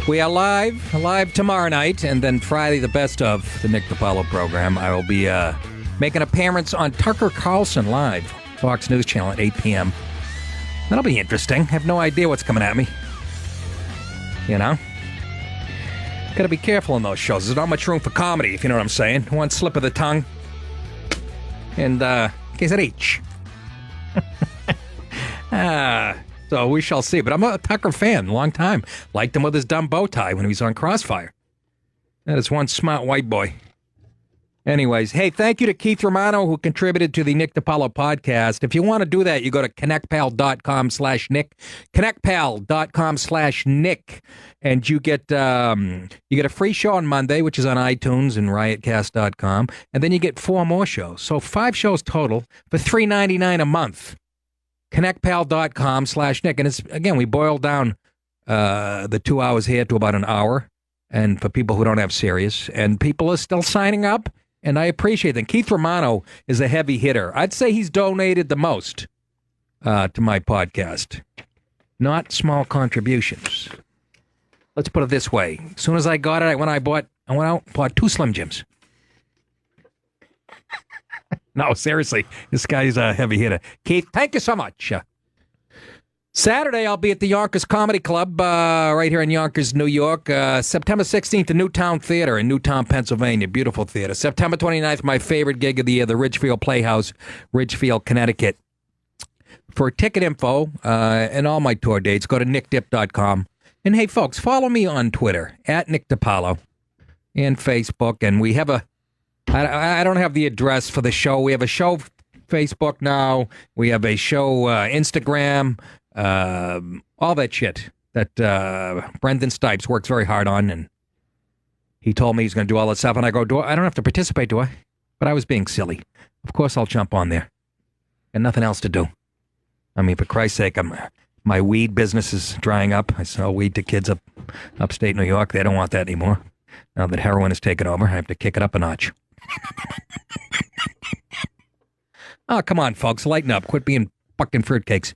We are live tomorrow night, and then Friday, the best of the Nick DiPaolo program. I will be making an appearance on Tucker Carlson Live, Fox News Channel at 8 p.m. That'll be interesting. I have no idea what's coming at me. You know? Got to be careful in those shows. There's not much room for comedy, if you know what I'm saying. One slip of the tongue, and case at H. So we shall see. But I'm a Tucker fan, long time. Liked him with his dumb bow tie when he was on Crossfire. That is one smart white boy. Anyways, hey, thank you to Keith Romano, who contributed to the Nick DiPaolo podcast. If you want to do that, you go to connectpal.com/Nick, connectpal.com/Nick, and you get a free show on Monday, which is on iTunes and riotcast.com, and then you get 4 more shows. So 5 shows total for $3.99 a month. connectpal.com/Nick. And it's, again, we boiled down the 2 hours here to about an hour, and for people who don't have Sirius, and people are still signing up, and I appreciate them. Keith Romano is a heavy hitter. I'd say he's donated the most to my podcast. Not small contributions. Let's put it this way. As soon as I got it, I went out and bought 2 Slim Jims. No, seriously, this guy's a heavy hitter. Keith, thank you so much. Saturday, I'll be at the Yonkers Comedy Club right here in Yonkers, New York. September 16th, the Newtown Theater in Newtown, Pennsylvania. Beautiful theater. September 29th, my favorite gig of the year, the Ridgefield Playhouse, Ridgefield, Connecticut. For ticket info and all my tour dates, go to nickdip.com. And hey, folks, follow me on Twitter, at Nick DiPaolo, and Facebook. And we have I don't have the address for the show. We have a show Facebook now. We have a show Instagram, all that shit that Brendan Stipes works very hard on. And he told me he's going to do all that stuff. And I go, I don't have to participate, do I? But I was being silly. Of course I'll jump on there. And nothing else to do. I mean, for Christ's sake, my weed business is drying up. I sell weed to kids upstate New York. They don't want that anymore. Now that heroin has taken over, I have to kick it up a notch. Oh, come on, folks. Lighten up. Quit being fucking fruitcakes.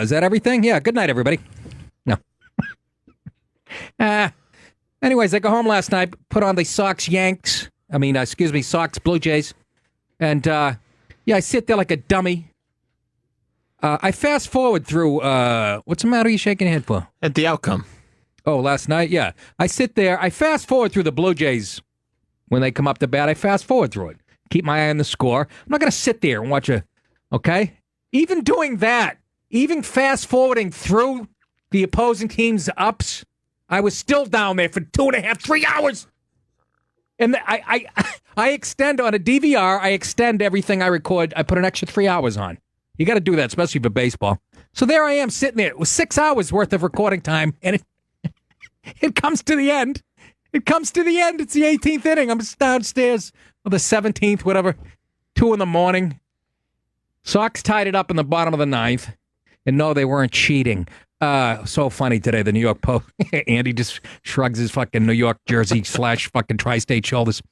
Is that everything? Yeah, good night, everybody. No. Anyways, I go home last night, put on the Sox Blue Jays. And, I sit there like a dummy. I fast forward through, what's the matter? Are you shaking your head for? At the outcome. Oh, last night? Yeah. I sit there. I fast forward through the Blue Jays when they come up to bat. I fast forward through it. Keep my eye on the score. I'm not going to sit there and watch okay? Even doing that, even fast forwarding through the opposing team's ups, I was still down there for 2.5, 3 hours. And I extend on a DVR, I extend everything I record. I put an extra 3 hours on. You got to do that, especially for baseball. So there I am sitting there. It was 6 hours worth of recording time, and it comes to the end. It comes to the end. It's the 18th inning. I'm downstairs, or the 17th, whatever, 2 in the morning. Sox tied it up in the bottom of the 9th. And no, they weren't cheating. So funny today, the New York Post. Andy just shrugs his fucking New York jersey / fucking tri-state shoulders.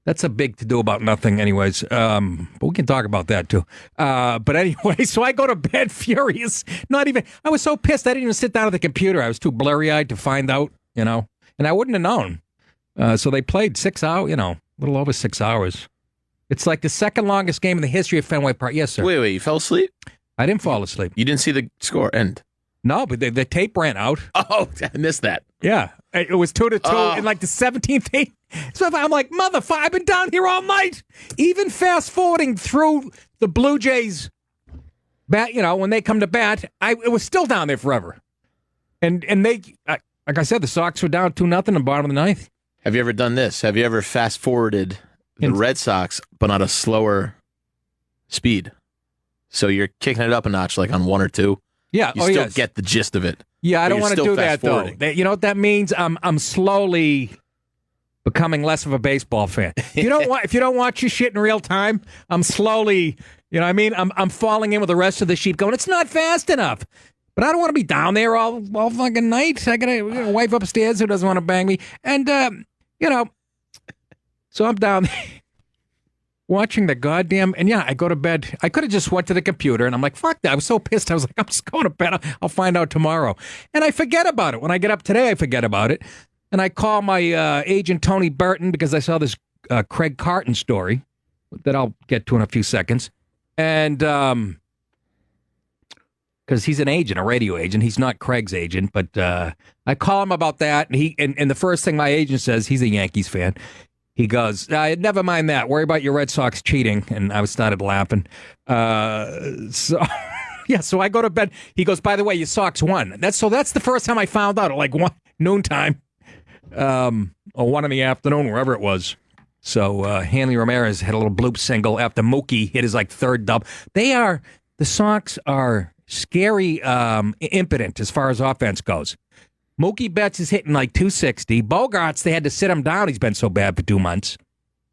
That's a big to-do about nothing anyways. But we can talk about that too. But anyway, so I go to bed furious. I was so pissed I didn't even sit down at the computer. I was too blurry-eyed to find out, and I wouldn't have known. So they played 6 hours, a little over 6 hours. It's like the second longest game in the history of Fenway Park. Yes, sir. Wait, you fell asleep? I didn't fall asleep. You didn't see the score end? No, but the tape ran out. Oh, I missed that. Yeah. It was 2-2 in like the 17th inning. So I'm like, motherfucker, I've been down here all night. Even fast forwarding through the Blue Jays bat, when they come to bat, it was still down there forever. And they, like I said, the Sox were down 2-0 in the bottom of the 9th. Have you ever done this? Have you ever fast forwarded the Red Sox, but on a slower speed? So you're kicking it up a notch, like on 1 or 2. Yeah. You still get the gist of it. Yeah, I don't want to do that, though. You know what that means? I'm slowly becoming less of a baseball fan. If you don't watch your shit in real time, I'm slowly, I'm falling in with the rest of the sheep going, it's not fast enough. But I don't want to be down there all fucking night. I got a wife upstairs who doesn't want to bang me. And, so I'm down there watching the goddamn, and I go to bed. I could have just went to the computer, and I'm like, fuck that. I was so pissed. I was like, I'm just going to bed. I'll find out tomorrow. And I forget about it. When I get up today, I forget about it. And I call my agent, Tony Burton, because I saw this Craig Carton story that I'll get to in a few seconds. And because he's an agent, a radio agent. He's not Craig's agent, but I call him about that. And the first thing my agent says, he's a Yankees fan. He goes, never mind that. Worry about your Red Sox cheating. And I started laughing. So I go to bed. He goes, by the way, your Sox won. That's the first time I found out at like noontime. Or 1 in the afternoon, wherever it was. So Hanley Ramirez had a little bloop single after Mookie hit his like third double. The Sox are scary, impotent as far as offense goes. Mookie Betts is hitting like 260. Bogarts, they had to sit him down. He's been so bad for 2 months.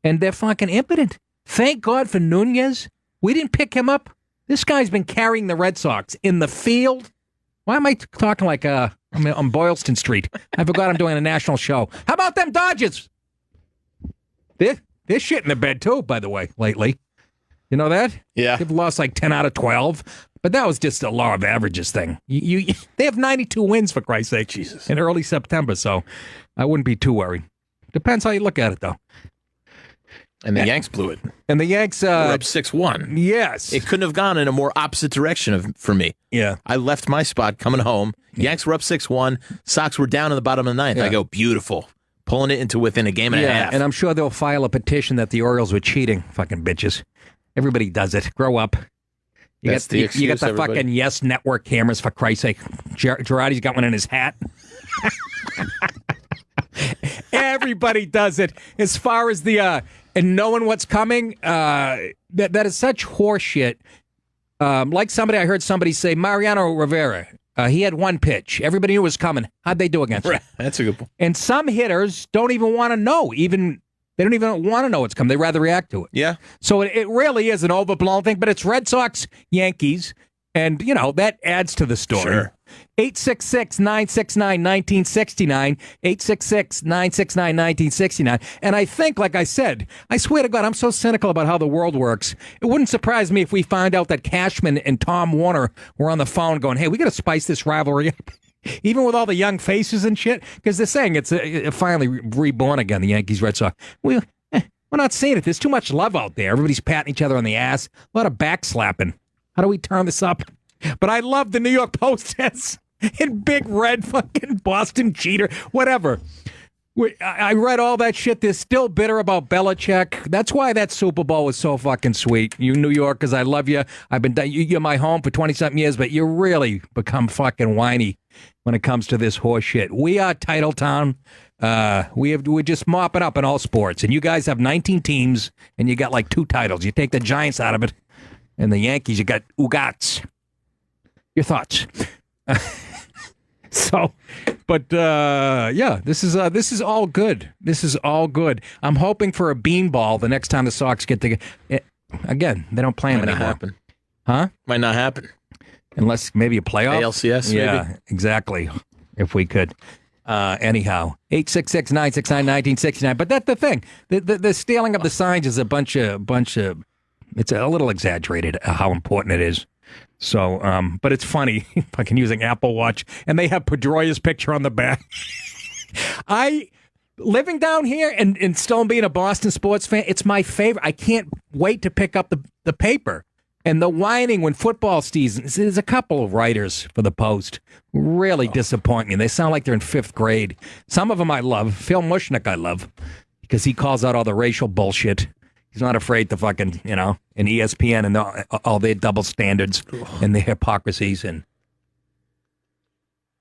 And they're fucking impotent. Thank God for Nunez. We didn't pick him up. This guy's been carrying the Red Sox in the field. Why am I talking like I'm on Boylston Street? I forgot I'm doing a national show. How about them Dodgers? They're shit in the bed, too, by the way, lately. You know that? Yeah. They've lost like 10 out of 12. But that was just a law of averages thing. They have 92 wins, for Christ's sake, Jesus, in early September, so I wouldn't be too worried. Depends how you look at it, though. And the Yanks blew it. And the Yanks... We're up 6-1. Yes. It couldn't have gone in a more opposite direction for me. Yeah. I left my spot coming home. Yanks were up 6-1. Sox were down in the bottom of the ninth. Yeah. I go, beautiful. Pulling it into within a game and a half. And I'm sure they'll file a petition that the Orioles were cheating. Fucking bitches. Everybody does it. Grow up. You got the fucking Yes Network cameras, for Christ's sake. Girardi's got one in his hat. Everybody does it. As far as the and knowing what's coming, that is such horseshit. Like I heard somebody say, Mariano Rivera. He had one pitch. Everybody knew it was coming. How'd they do against him? That's a good point. And some hitters don't even want to know. They don't even want to know what's coming. They rather react to it. Yeah. So it really is an overblown thing, but it's Red Sox, Yankees, and, that adds to the story. Sure. 866-969-1969, 866-969-1969. And I think, like I said, I swear to God, I'm so cynical about how the world works. It wouldn't surprise me if we find out that Cashman and Tom Warner were on the phone going, hey, we got to spice this rivalry up. Even with all the young faces and shit, because they're saying it's finally reborn again, the Yankees, Red Sox. We're not seeing it. There's too much love out there. Everybody's patting each other on the ass. A lot of backslapping. How do we turn this up? But I love the New York Post says in big red fucking Boston cheater, whatever. I read all that shit. They're still bitter about Belichick. That's why that Super Bowl was so fucking sweet. You New Yorkers, I love you. You're my home for 20-something years, but you really become fucking whiny when it comes to this horse shit. We are title town. We're just mopping up in all sports. And you guys have 19 teams, and you got like 2 titles. You take the Giants out of it, and the Yankees, you got Ugats. Your thoughts? So, but this is all good. This is all good. I'm hoping for a beanball the next time the Sox get together. Again, they don't play them anymore. Might not happen. Huh? Might not happen. Unless maybe a playoff. ALCS, yeah, maybe. Exactly. If we could. Anyhow, 866-969-1969. But that's the thing. The stealing of the signs is a bunch of. It's a little exaggerated how important it is. So, but it's funny, fucking using Apple Watch, and they have Pedroia's picture on the back. Living down here and still being a Boston sports fan, it's my favorite. I can't wait to pick up the paper. And the whining when football season, there's a couple of writers for the Post really disappoint me. They sound like they're in 5th grade. Some of them I love. Phil Mushnick I love because he calls out all the racial bullshit. He's not afraid to fucking, and ESPN and all their double standards and their hypocrisies. And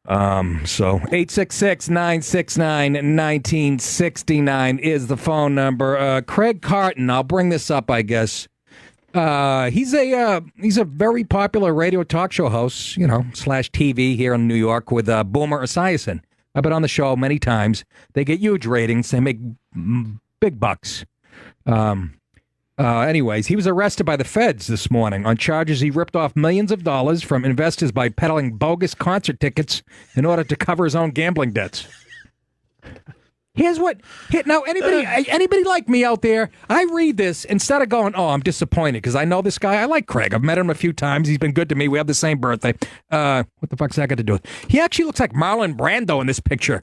so 866-969-1969 is the phone number. Craig Carton, I'll bring this up, I guess. He's a very popular radio talk show host, / TV here in New York with Boomer Esiason. I've been on the show many times. They get huge ratings. They make big bucks. Anyways, he was arrested by the feds this morning on charges he ripped off millions of dollars from investors by peddling bogus concert tickets in order to cover his own gambling debts. Now, anybody like me out there, I read this instead of going, oh, I'm disappointed because I know this guy. I like Craig. I've met him a few times. He's been good to me. We have the same birthday. What the fuck's that got to do with it? He actually looks like Marlon Brando in this picture.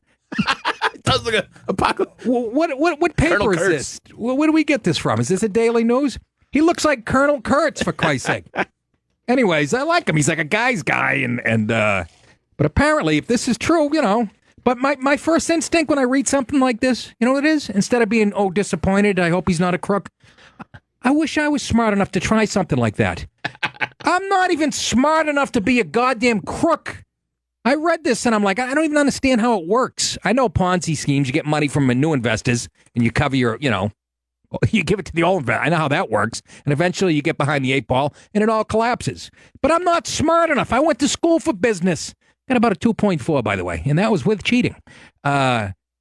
It does look like apocalypse. What paper is this? Where do we get this from? Is this a Daily News? He looks like Colonel Kurtz, for Christ's sake. Anyways, I like him. He's like a guy's guy, but apparently, if this is true, But my first instinct when I read something like this, you know what it is? Instead of being, disappointed, I hope he's not a crook, I wish I was smart enough to try something like that. I'm not even smart enough to be a goddamn crook. I read this and I'm like, I don't even understand how it works. I know Ponzi schemes, you get money from new investors and you cover your, you give it to the old investor. I know how that works. And eventually you get behind the 8 ball and it all collapses. But I'm not smart enough. I went to school for business. Got about a 2.4, by the way, and that was with cheating.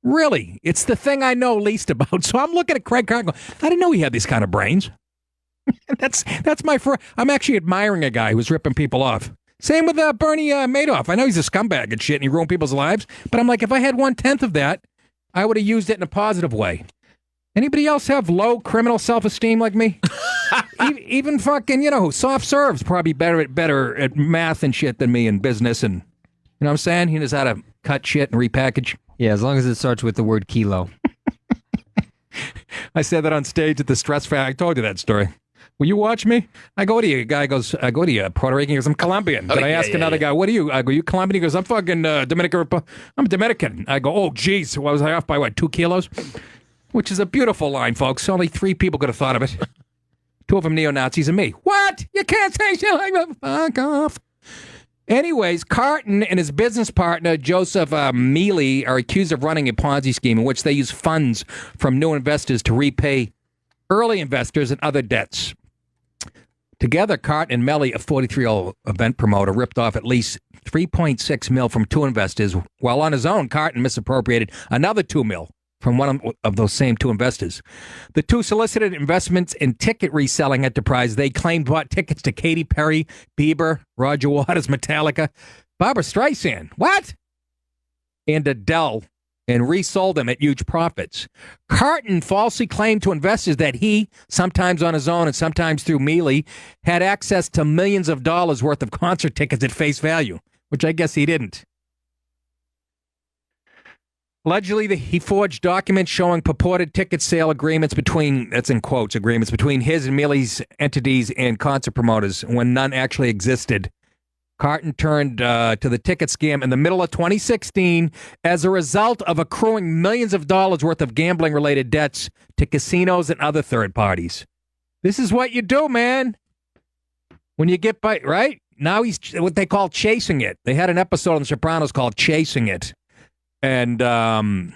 Really, it's the thing I know least about. So I'm looking at Craig Carton. I didn't know he had these kind of brains. That's my first. I'm actually admiring a guy who's ripping people off. Same with Bernie Madoff. I know he's a scumbag and shit, and he ruined people's lives. But I'm like, if I had 1/10 of that, I would have used it in a positive way. Anybody else have low criminal self-esteem like me? Even fucking, soft serve's probably better at math and shit than me in business and. You know what I'm saying? He knows how to cut shit and repackage. Yeah, as long as it starts with the word kilo. I said that on stage at the Stress Factory. I told you that story. Will you watch me? I go to you. A guy goes, I go to you, Puerto Rican. He goes, I'm Colombian. But I ask another guy, what are you? I go, you Colombian? He goes, I'm fucking Dominican. I'm Dominican. I go, oh, geez. Was I off by 2 kilos? Which is a beautiful line, folks. Only 3 people could have thought of it. 2 of them neo-Nazis and me. What? You can't say shit like that. Fuck off. Anyways, Carton and his business partner, Joseph Mealy, are accused of running a Ponzi scheme in which they use funds from new investors to repay early investors and other debts. Together, Carton and Mealy, a 43-year-old event promoter, ripped off at least $3.6 million from 2 investors, while on his own, Carton misappropriated another $2 million from one of those same 2 investors. The 2 solicited investments in ticket reselling enterprise. They claimed bought tickets to Katy Perry, Bieber, Roger Waters, Metallica, Barbra Streisand, what? And Adele, and resold them at huge profits. Carton falsely claimed to investors that he, sometimes on his own and sometimes through Mealy, had access to millions of dollars worth of concert tickets at face value, which I guess he didn't. Allegedly, he forged documents showing purported ticket sale agreements between, that's in quotes, agreements between his and Mealy's entities and concert promoters when none actually existed. Carton turned to the ticket scam in the middle of 2016 as a result of accruing millions of dollars worth of gambling-related debts to casinos and other third parties. This is what you do, man. When you get by, right? Now he's what they call chasing it. They had an episode on The Sopranos called Chasing It. And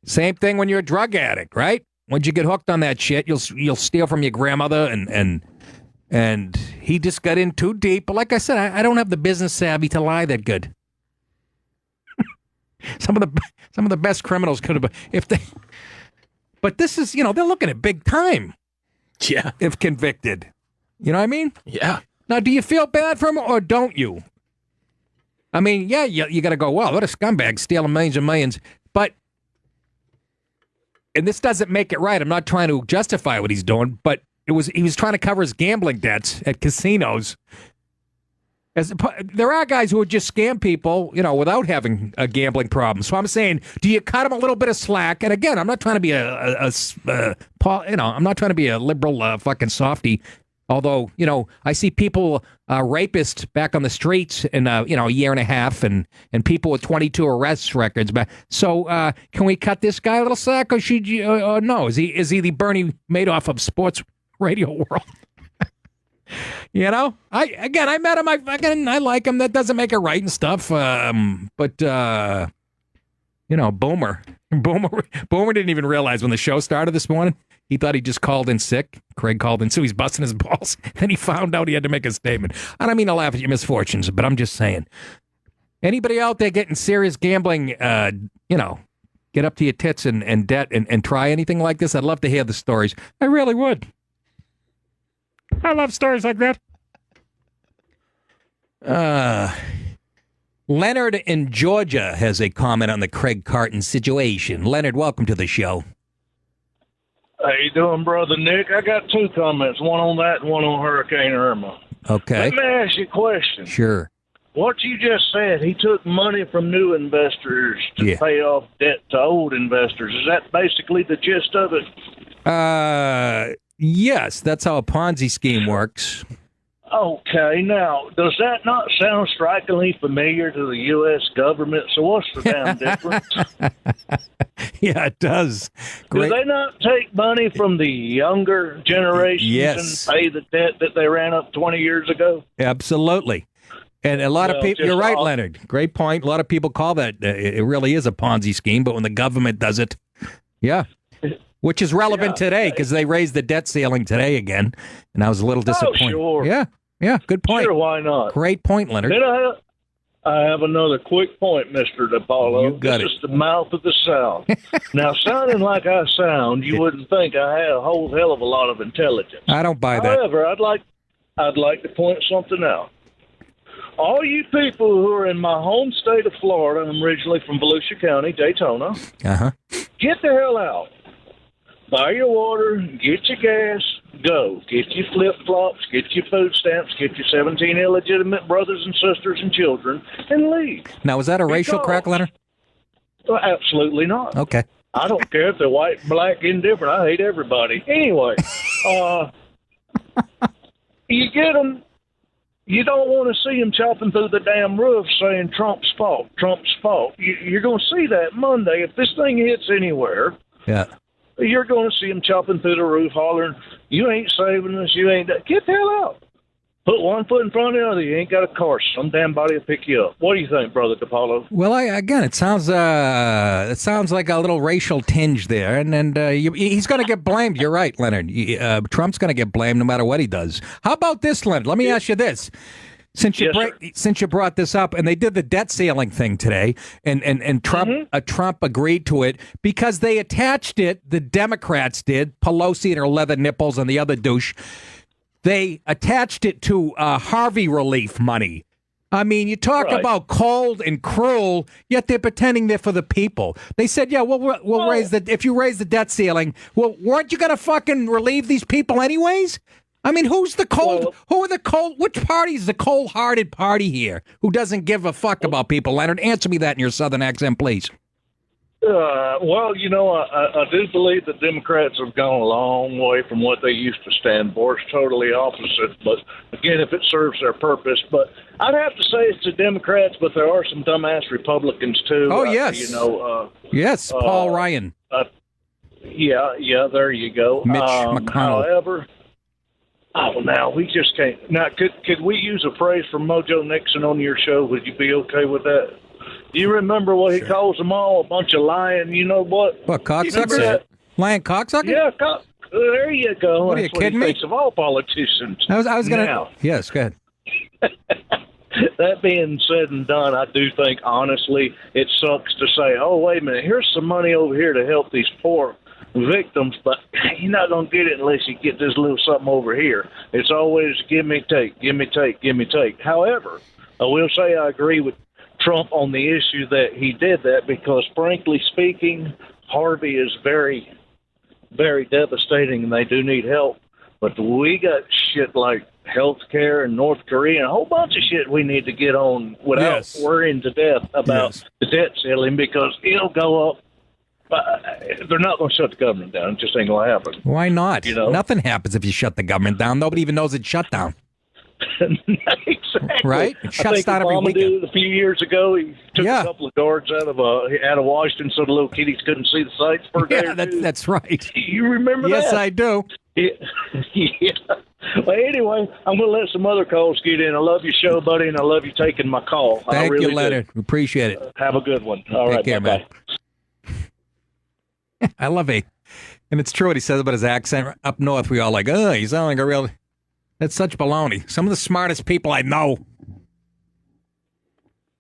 same thing when you're a drug addict, right? Once you get hooked on that shit, you'll steal from your grandmother, and he just got in too deep. But like I said, I don't have the business savvy to lie that good. Some of the best criminals could have been if they. But this is, they're looking at big time. Yeah. If convicted, you know what I mean? Yeah. Now, do you feel bad for him or don't you? I mean, yeah, you got to go, wow, what a scumbag stealing millions and millions. But, and this doesn't make it right. I'm not trying to justify what he's doing, but he was trying to cover his gambling debts at casinos. There are guys who would just scam people, without having a gambling problem. So I'm saying, do you cut him a little bit of slack? And again, I'm not trying to be I'm not trying to be a liberal fucking softy. Although, I see people, rapists back on the streets in, a year and a half and people with 22 arrest records. So can we cut this guy a little slack or should you, no? Is he the Bernie Madoff of sports radio world? I met him. I like him. That doesn't make it right and stuff. But Boomer didn't even realize when the show started this morning. He thought he just called in sick. Craig called in, so he's busting his balls. Then he found out he had to make a statement. I don't mean to laugh at your misfortunes, but I'm just saying. Anybody out there getting serious gambling, get up to your tits and debt and try anything like this? I'd love to hear the stories. I really would. I love stories like that. Leonard in Georgia has a comment on the Craig Carton situation. Leonard, welcome to the show. How you doing, Brother Nick? I got two comments, one on that and one on Hurricane Irma. Okay. Let me ask you a question. Sure. What you just said, he took money from new investors to pay off debt to old investors. Is that basically the gist of it? Yes, that's how a Ponzi scheme works. Okay, now, does that not sound strikingly familiar to the U.S. government? So what's the damn difference? Yeah, it does. Great. Do they not take money from the younger generations and pay the debt that they ran up 20 years ago? Absolutely. And a lot of people, you're right, Leonard. Great point. A lot of people call that, it really is a Ponzi scheme, but when the government does it, which is relevant today because they raised the debt ceiling today again, and I was a little disappointed. Oh, sure. Yeah, good point. Sure, why not? Great point, Leonard. Then I have another quick point, Mr. DePaulo. This is the mouth of the South. Now, sounding like I sound, you wouldn't think I had a whole hell of a lot of intelligence. I don't buy that. However, I'd like to point something out. All you people who are in my home state of Florida, I'm originally from Volusia County, Daytona, get the hell out. Buy your water, get your gas, go. Get your flip-flops, get your food stamps, get your 17 illegitimate brothers and sisters and children, and leave. Now, is that a racial crack, Leonard? Well, absolutely not. Okay. I don't care if they're white, black, indifferent. I hate everybody. Anyway, you get them. You don't want to see them chopping through the damn roof saying Trump's fault, Trump's fault. You're going to see that Monday. If this thing hits anywhere, you're going to see them chopping through the roof, hollering, you ain't saving us, you ain't... Get the hell out. Put one foot in front of the other. You ain't got a car. Some damn body will pick you up. What do you think, Brother DePaulo? Well, it sounds like a little racial tinge there, and he's going to get blamed. You're right, Leonard. Trump's going to get blamed no matter what he does. How about this, Leonard? Let me ask you this. Since you brought this up, and they did the debt ceiling thing today, and Trump agreed to it because they attached it. The Democrats did, Pelosi and her leather nipples, and the other douche. They attached it to Harvey relief money. I mean, you talk about cold and cruel, yet they're pretending they're for the people. They said, we'll raise if you raise the debt ceiling, well, weren't you going to fucking relieve these people anyways? I mean, who's the cold? Who are the cold? Which party is the cold-hearted party here who doesn't give a fuck about people, Leonard? Answer me that in your Southern accent, please. Well, I do believe the Democrats have gone a long way from what they used to stand for. It's totally opposite. But, again, if it serves their purpose. But I'd have to say it's the Democrats, but there are some dumbass Republicans, too. Oh, yes. Yes, Paul Ryan. Yeah, there you go. Mitch McConnell. However... Oh, now we just can't. Now, could we use a phrase from Mojo Nixon on your show? Would you be okay with that? Do you remember what he calls them all? A bunch of lying, you know what? What, cocksuckers? Lying cocksuckers? Yeah, there you go. What, are you kidding me? Of all politicians. I was going to. Yes, go ahead. That being said and done, I do think, honestly, it sucks to say, oh, wait a minute, here's some money over here to help these poor victims, but you're not going to get it unless you get this little something over here. It's always give me, take, give me, take, give me, take. However, I will say I agree with Trump on the issue that he did that because, frankly speaking, Harvey is very, very devastating and they do need help. But we got shit like health care in North Korea and a whole bunch of shit we need to get on without worrying to death about the debt ceiling because it'll go up. They're not going to shut the government down. It just ain't going to happen. Why not? Nothing happens if you shut the government down. Nobody even knows it's shut down. Exactly. Right? It shuts down every weekend. Did a few years ago. He took a couple of guards out of Washington so the little kiddies couldn't see the sights for a day or two. That's right. You remember that? Yes, I do. Yeah. Well, anyway, I'm going to let some other calls get in. I love your show, buddy, and I love you taking my call. Thank you, Leonard. Appreciate it. Have a good one. All right, take care, bye-bye. man. I love it. And it's true what he says about his accent. Up north, we all like, oh, you sound like a real... That's such baloney. Some of the smartest people I know.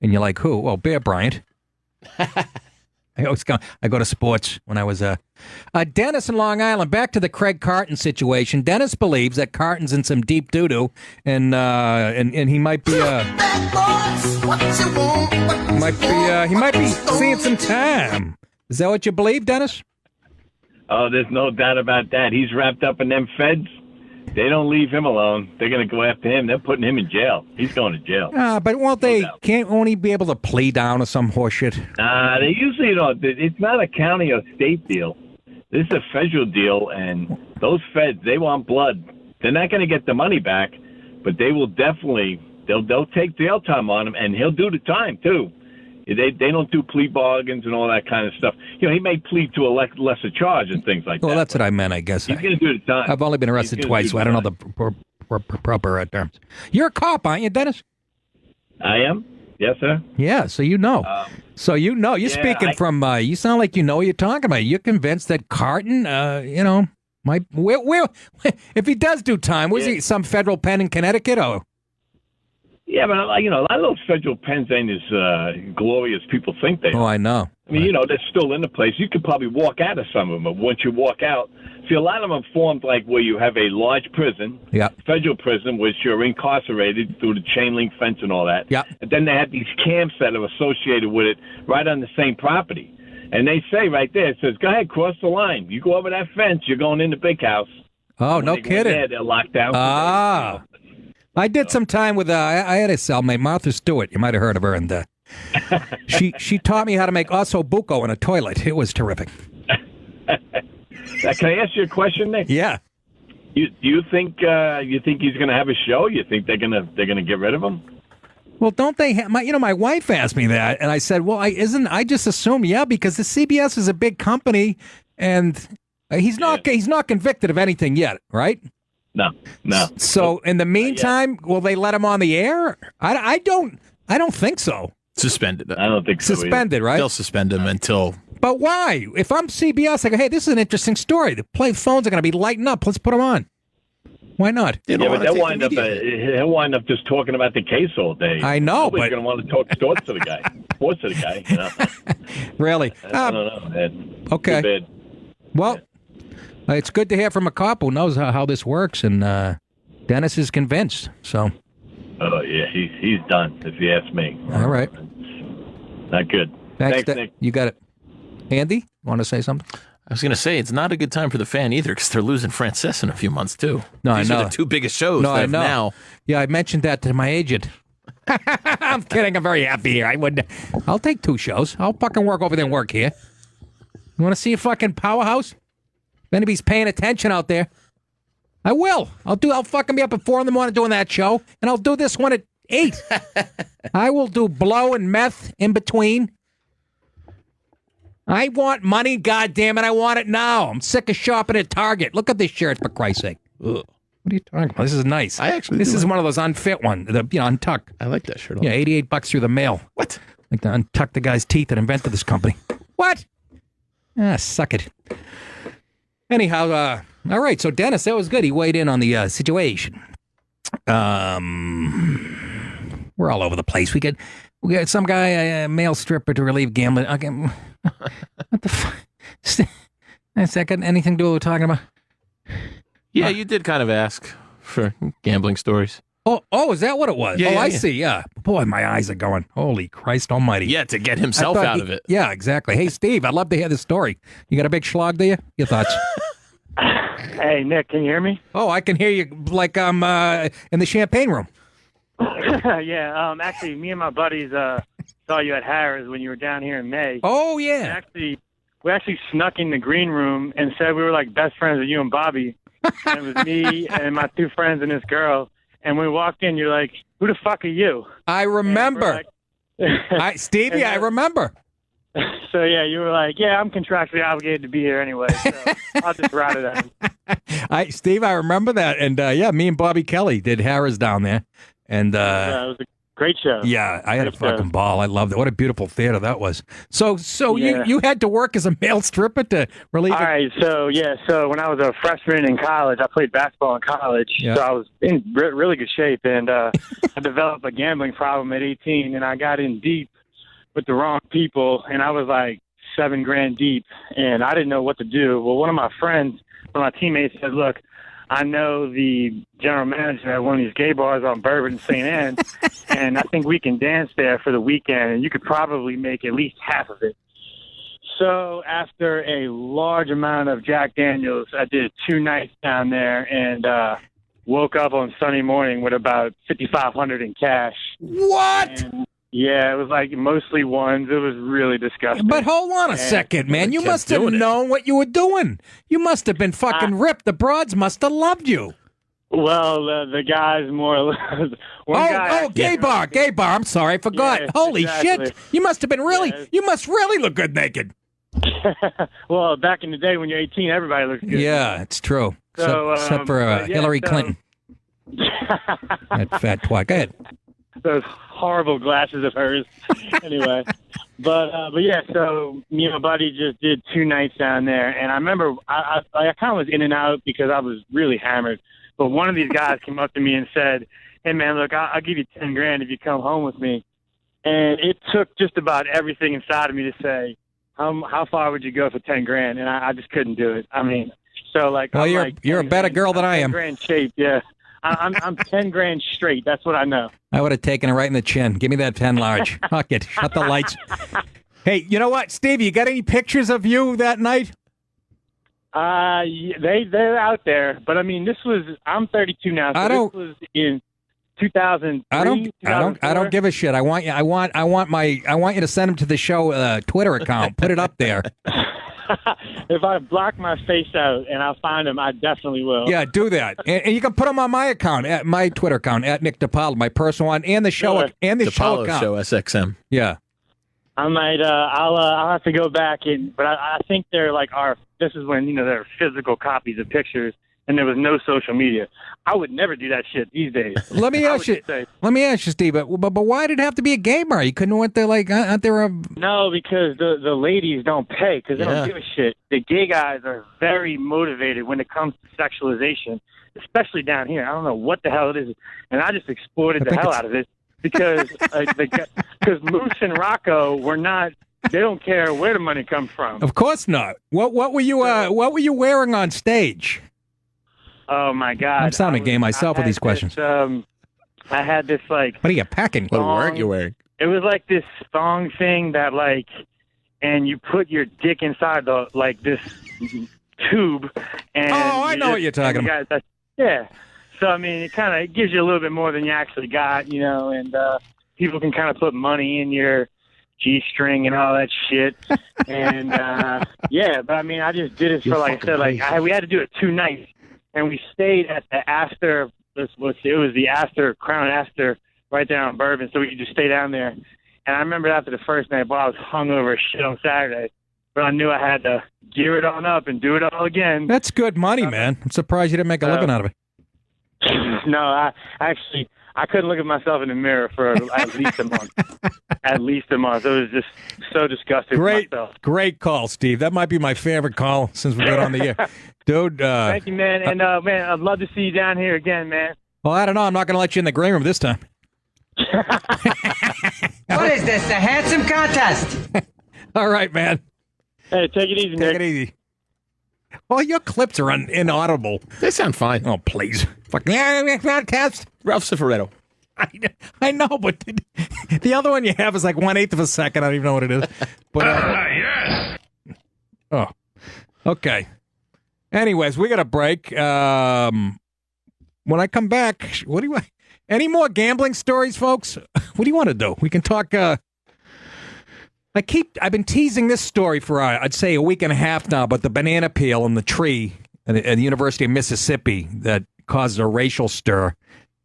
And you're like, who? Oh, Bear Bryant. I go to sports when I was Dennis in Long Island. Back to the Craig Carton situation. Dennis believes that Carton's in some deep doo-doo, and he might be he might be seeing some time. Is that what you believe, Dennis? Oh, there's no doubt about that. He's wrapped up in them feds. They don't leave him alone. They're going to go after him. They're putting him in jail. He's going to jail. But won't they? Won't he be able to plea down or some horseshit? They usually don't. It's not a county or state deal. This is a federal deal, and those feds, they want blood. They're not going to get the money back, but they will definitely. They'll take jail time on him, and he'll do the time too. They don't do plea bargains and all that kind of stuff. You know, he may plead to a lesser charge and things like that. Well, that's what I meant, I guess. He's going to do the time. I've only been arrested twice, so I don't know the proper terms. You're a cop, aren't you, Dennis? I am. Yes, sir. Yeah, so you know. You're speaking from, you sound like you know what you're talking about. You're convinced that Carton, might, if he does do time, was he some federal pen in Connecticut or? Yeah, but, a lot of those federal pens ain't as glorious people think they are. Oh, I know. I mean, they're still in the place. You could probably walk out of some of them, but once you walk out, see, a lot of them are formed like where you have a large prison, federal prison, which you're incarcerated through the chain link fence and all that. Yeah. And then they have these camps that are associated with it right on the same property. And they say right there, it says, go ahead, cross the line. You go over that fence, you're going in the big house. Oh, when no kidding. They're locked down. I did some time with, I had a cellmate, Martha Stewart. You might have heard of her. And she taught me how to make ossobuco in a toilet. It was terrific. Can I ask you a question, Nick? Yeah. Do you think he's going to have a show? You think they're going to get rid of him? Well, don't they have, my wife asked me that, and I said, well, I just assume, because the CBS is a big company, and he's not convicted of anything yet, right? No. So in the meantime, will they let him on the air? I don't think so. Suspended. I don't think so. Suspended, either. Right? They'll suspend him until. But why? If I'm CBS, I go, hey, this is an interesting story. The phones are going to be lighting up. Let's put him on. Why not? But he'll wind up just talking about the case all day. I know, Nobody's going to want to talk sports to the guy. Sports to the guy. Really? I don't know, man. Okay. Well. It's good to hear from a cop who knows how this works, and Dennis is convinced. So, oh yeah, he's done. If you ask me. All right. Not good. Thanks Nick. You got it. Andy, want to say something? I was going to say it's not a good time for the fan either because they're losing Frances in a few months too. No, These I know. are the two biggest shows. No, I know. Now. Yeah, I mentioned that to my agent. I'm kidding. I'm very happy here. I'll take 2 shows. I'll fucking work over there and work here. You want to see a fucking powerhouse? If anybody's paying attention out there, I will. I'll fucking be up at 4 a.m. doing that show, and I'll do this one at 8. I will do blow and meth in between. I want money, goddammit. I want it now. I'm sick of shopping at Target. Look at this shirt, for Christ's sake. Ugh. What are you talking about? This is nice. This is one of those unfit ones, untuck. I like that shirt. Yeah, $88 through the mail. What? Like to untuck the guy's teeth that invented this company. What? Suck it. Anyhow, all right. So Dennis, that was good. He weighed in on the situation. We're all over the place. We got some guy, a male stripper, to relieve gambling. Okay. What the fuck? Has that got anything to do with what we're talking about? Yeah, you did kind of ask for gambling stories. Oh, is that what it was? Yeah, I see. Yeah. Boy, my eyes are going. Holy Christ almighty. Yeah, to get himself out of it. Yeah, exactly. Hey, Steve, I'd love to hear this story. You got a big schlog, do you? Your thoughts? Hey, Nick, can you hear me? Oh, I can hear you like I'm in the champagne room. Yeah, actually, me and my buddies saw you at Harrah's when you were down here in May. Oh, yeah. We actually snuck in the green room and said we were like best friends with you and Bobby. And it was me and my 2 friends and this girl. And when we walked in, you're like, who the fuck are you? I remember. Stevie, I remember. So, yeah, you were like, yeah, I'm contractually obligated to be here anyway, so I'll just route it out. Steve, I remember that. And, me and Bobby Kelly did Harrah's down there. And it was a great show. Yeah, I had a fucking ball. I loved it. What a beautiful theater that was. So yeah. you had to work as a male stripper to relieve. All right, so when I was a freshman in college, I played basketball in college, so I was in really good shape, and I developed a gambling problem at 18, and I got in deep with the wrong people, and I was like $7,000 deep, and I didn't know what to do. Well, one of my teammates said, look, I know the general manager at one of these gay bars on Bourbon St. Anne, and I think we can dance there for the weekend, and you could probably make at least half of it. So after a large amount of Jack Daniels, I did 2 nights down there and woke up on Sunday morning with about $5,500 in cash. What? And, yeah, it was like mostly ones. It was really disgusting. But hold on a second, man. You must have known what you were doing. You must have been fucking ripped. The broads must have loved you. Well, the guys more or less. Gay bar. I'm sorry, I forgot. Yeah, Holy exactly. shit! You must have been you must really look good naked. Well, back in the day when you're 18, everybody looks good. Yeah, it's true. So, except for Hillary Clinton. That fat twat. Go ahead. Those horrible glasses of hers. Anyway, but yeah. So me and my buddy just did 2 nights down there, and I remember I kind of was in and out because I was really hammered. But one of these guys came up to me and said, "Hey man, look, I'll give you $10,000 if you come home with me." And it took just about everything inside of me to say, how far would you go for $10,000? And I just couldn't do it. I mean, so like, well, you're a better girl than I am. $10,000 shape, yeah. I'm $10,000 straight. That's what I know. I would have taken it right in the chin. Give me that 10 large. Fuck it. Shut the lights. Hey, you know what, Steve? You got any pictures of you that night? Yeah, they're out there, but I mean, I'm 32 now. So this was in 2003. I don't give a shit. I want you to send them to the show Twitter account. Put it up there. If I block my face out and I'll find them, I definitely will. Yeah, do that, and you can put them on my account, at my Twitter account, at Nick DiPaolo, my personal one, and the show show account. Show SXM. Yeah. I might. I'll have to go back but I think they're like this is when there are physical copies of pictures. And there was no social media. I would never do that shit these days. Let me ask you, Steve. But why did it have to be a gay bar? You couldn't went there aren't there a? No, because the ladies don't pay because they don't give a shit. The gay guys are very motivated when it comes to sexualization, especially down here. I don't know what the hell it is, and I just exploited the hell out of it because Moose and Rocco were not. They don't care where the money comes from. Of course not. What were you wearing on stage? Oh, my God. I'm sounding gay myself with these questions. I had this, like... What are you packing? What weren't you wearing? It was like this thong thing that, like... And you put your dick inside this tube. And I know what you're talking about. Yeah. So, I mean, it kind of gives you a little bit more than you actually got, and people can kind of put money in your G-string and all that shit. And, yeah, but, I mean, I just did it for, like I said, we had to do it 2 nights. And we stayed at the Astor. It was the Astor, Crown Astor, right there on Bourbon. So we could just stay down there. And I remember after the first night, I was hungover as shit on Saturday. But I knew I had to gear it on up and do it all again. That's good money, man. I'm surprised you didn't make a living out of it. No, I couldn't look at myself in the mirror for at least a month. At least a month. It was just so disgusting with myself. Great call, Steve. That might be my favorite call since we got on the air. Dude. Thank you, man. And, man, I'd love to see you down here again, man. Well, I don't know. I'm not going to let you in the green room this time. What is this, a handsome contest? All right, man. Hey, take it easy, Nick. Take it easy. Well, your clips are inaudible. They sound fine. Oh, please. Fucking contest. Ralph Cifaretto. I know, but the other one you have is like 1/8 of a second. I don't even know what it is. But yes. Oh, okay. Anyways, we got a break. When I come back, any more gambling stories, folks? What do you want to do? We can talk. I've been teasing this story for I'd say a week and a half now, but the banana peel in the tree at the University of Mississippi that caused a racial stir.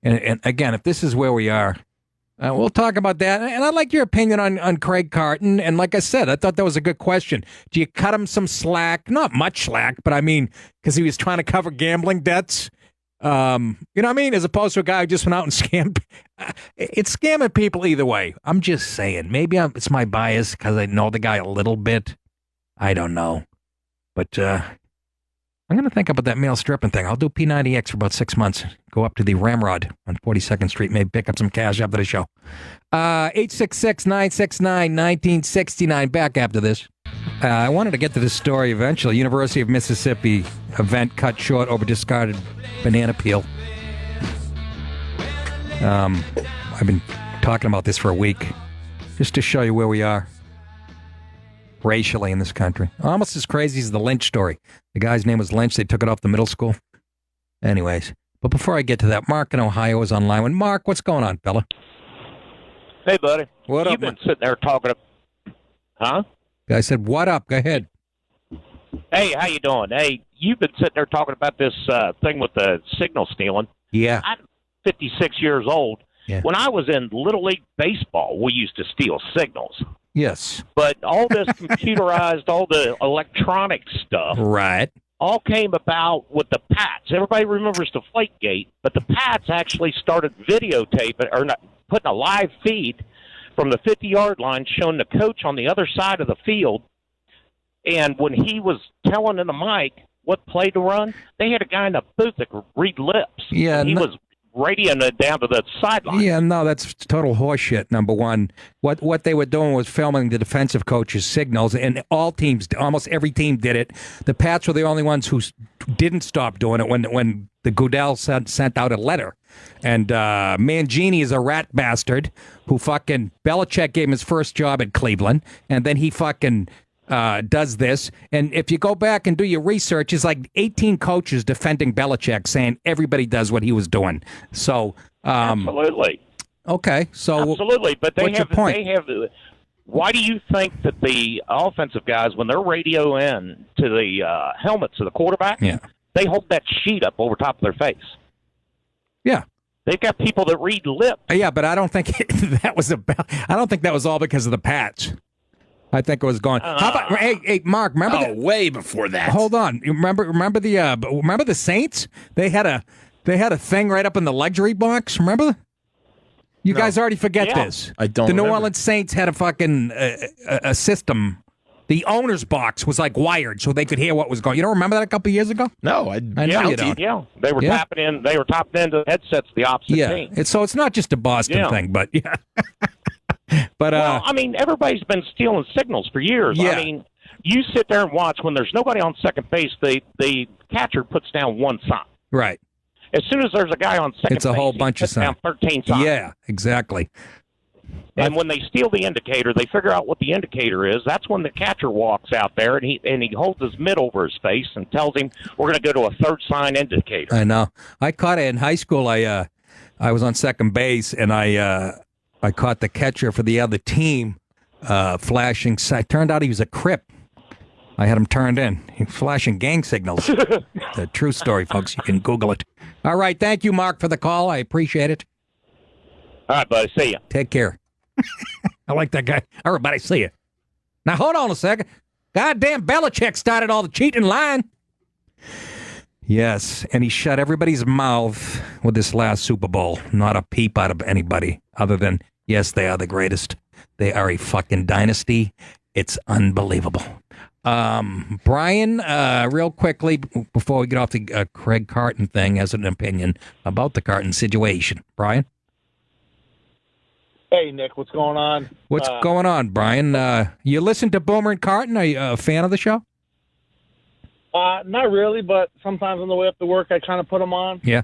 And again, if this is where we are, we'll talk about that. And I'd like your opinion on Craig Carton. And like I said, I thought that was a good question. Do you cut him some slack? Not much slack, but I mean, because he was trying to cover gambling debts. You know what I mean? As opposed to a guy who just went out and scammed. It's scamming people either way. I'm just saying. Maybe it's my bias because I know the guy a little bit. I don't know. But I'm going to think about that male stripping thing. I'll do P90X for about 6 months. Go up to the Ramrod on 42nd Street. Maybe pick up some cash after the show. 866-969-1969. Back after this. I wanted to get to this story eventually. University of Mississippi event cut short over discarded banana peel. I've been talking about this for a week, just to show you where we are racially in this country. Almost as crazy as the Lynch story. The guy's name was Lynch. They took it off the middle school. Anyways, but before I get to that, Mark in Ohio is online. When Mark, what's going on, fella? Hey, buddy. What up? You've been sitting there talking. Huh? I said, what up? Go ahead. Hey, how you doing? Hey, you've been sitting there talking about this thing with the signal stealing. Yeah. I'm 56 years old. Yeah. When I was in Little League Baseball, we used to steal signals. Yes. But all this computerized, all the electronic stuff, right, all came about with the Pats. Everybody remembers Deflategate, but the Pats actually started videotaping, or not, putting a live feed from the 50-yard line showing the coach on the other side of the field. And when he was telling in the mic what play to run, they had a guy in the booth that could read lips. Yeah, he was radioing it down to the sideline. Yeah, no, that's total horseshit, number one. What they were doing was filming the defensive coach's signals, and all teams, almost every team did it. The Pats were the only ones who didn't stop doing it when the Goodell sent out a letter. And Mangini is a rat bastard who fucking Belichick gave him his first job at Cleveland, and then he fucking does this. And if you go back and do your research, it's like 18 coaches defending Belichick, saying everybody does what he was doing. So absolutely. Okay, so absolutely, but they what's have. Your point? They have. Why do you think that the offensive guys, when they're radio in to the helmets of the quarterback, they hold that sheet up over top of their face? Yeah. They've got people that read lips. Yeah, but I don't think that was about. I don't think that was all because of the Pats. I think it was going. How about hey, Mark? Remember? Way before that. Hold on. You remember the Saints? They had a thing right up in the luxury box. Remember? You guys already forget this. I don't. The New remember. Orleans Saints had a fucking a system. The owner's box was like wired, so they could hear what was going. You don't remember that a couple of years ago? No, I know you don't. Yeah, they were tapping in. They were tapping into headsets. The opposite team. It's not just a Boston thing, but yeah. But well, I mean, everybody's been stealing signals for years. Yeah. I mean, you sit there and watch when there's nobody on second base. The catcher puts down one sign. Right. As soon as there's a guy on second base, it's a whole bunch of signs. Down 13 signs. Yeah, exactly. And when they steal the indicator, they figure out what the indicator is. That's when the catcher walks out there and he holds his mitt over his face and tells him, "We're going to go to a third sign indicator." I know. I caught it in high school. I was on second base and I caught the catcher for the other team flashing. It turned out he was a Crip. I had him turned in. He was flashing gang signals. The true story, folks. You can Google it. All right. Thank you, Mark, for the call. I appreciate it. All right, buddy. See ya. Take care. I like that guy. Everybody, see ya. Now, hold on a second. Goddamn Belichick started all the cheating line. Yes, and he shut everybody's mouth with this last Super Bowl. Not a peep out of anybody other than, yes, they are the greatest. They are a fucking dynasty. It's unbelievable. Brian, real quickly, before we get off the Craig Carton thing, has an opinion about the Carton situation. Brian? Hey, Nick, what's going on? What's going on, Brian? You listen to Boomer and Carton? Are you a fan of the show? Not really, but sometimes on the way up to work, I kind of put them on. Yeah.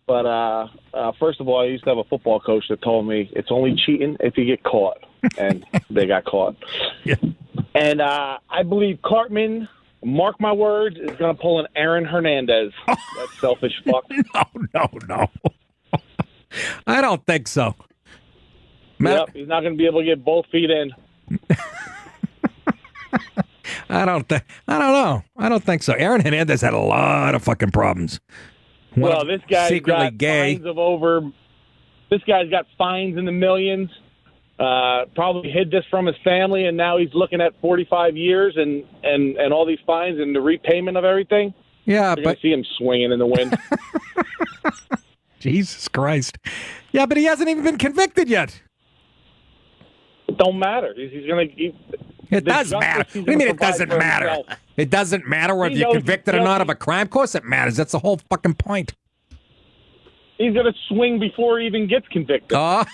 But first of all, I used to have a football coach that told me it's only cheating if you get caught, and they got caught. Yeah. And I believe Cartman, mark my words, is going to pull an Aaron Hernandez. That selfish fuck. No. I don't think so. Yep, he's not going to be able to get both feet in. I don't know. I don't think so. Aaron Hernandez had a lot of fucking problems. Well, this guy's secretly got gay. fines of over. This guy's got fines in the millions. Probably hid this from his family, and now he's looking at 45 years and all these fines and the repayment of everything. Yeah, You're gonna see him swinging in the wind. Jesus Christ. Yeah, but he hasn't even been convicted yet. It don't matter. He's going to. It does matter. What do you mean it doesn't matter? Himself. It doesn't matter whether you're convicted or not of a crime. Of course it matters. That's the whole fucking point. He's going to swing before he even gets convicted. Oh.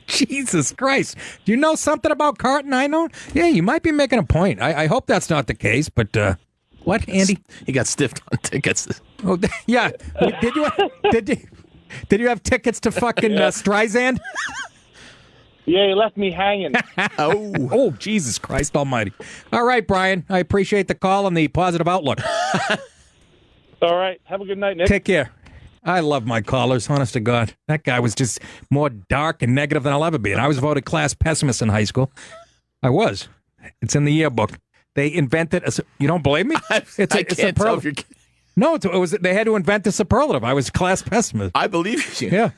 Jesus Christ. Do you know something about Carton I know? Yeah, you might be making a point. I hope that's not the case, but what, Andy? He got stiffed on tickets. Oh, yeah. Did you have tickets to fucking Streisand? Yeah, he left me hanging. Oh, Jesus Christ almighty. All right, Brian. I appreciate the call and the positive outlook. All right. Have a good night, Nick. Take care. I love my callers, honest to God. That guy was just more dark and negative than I'll ever be. And I was voted class pessimist in high school. I was. It's in the yearbook. They invented you don't believe me? It's a tell if you're kidding. No, it was. They had to invent the superlative. I was class pessimist. I believe you. Yeah.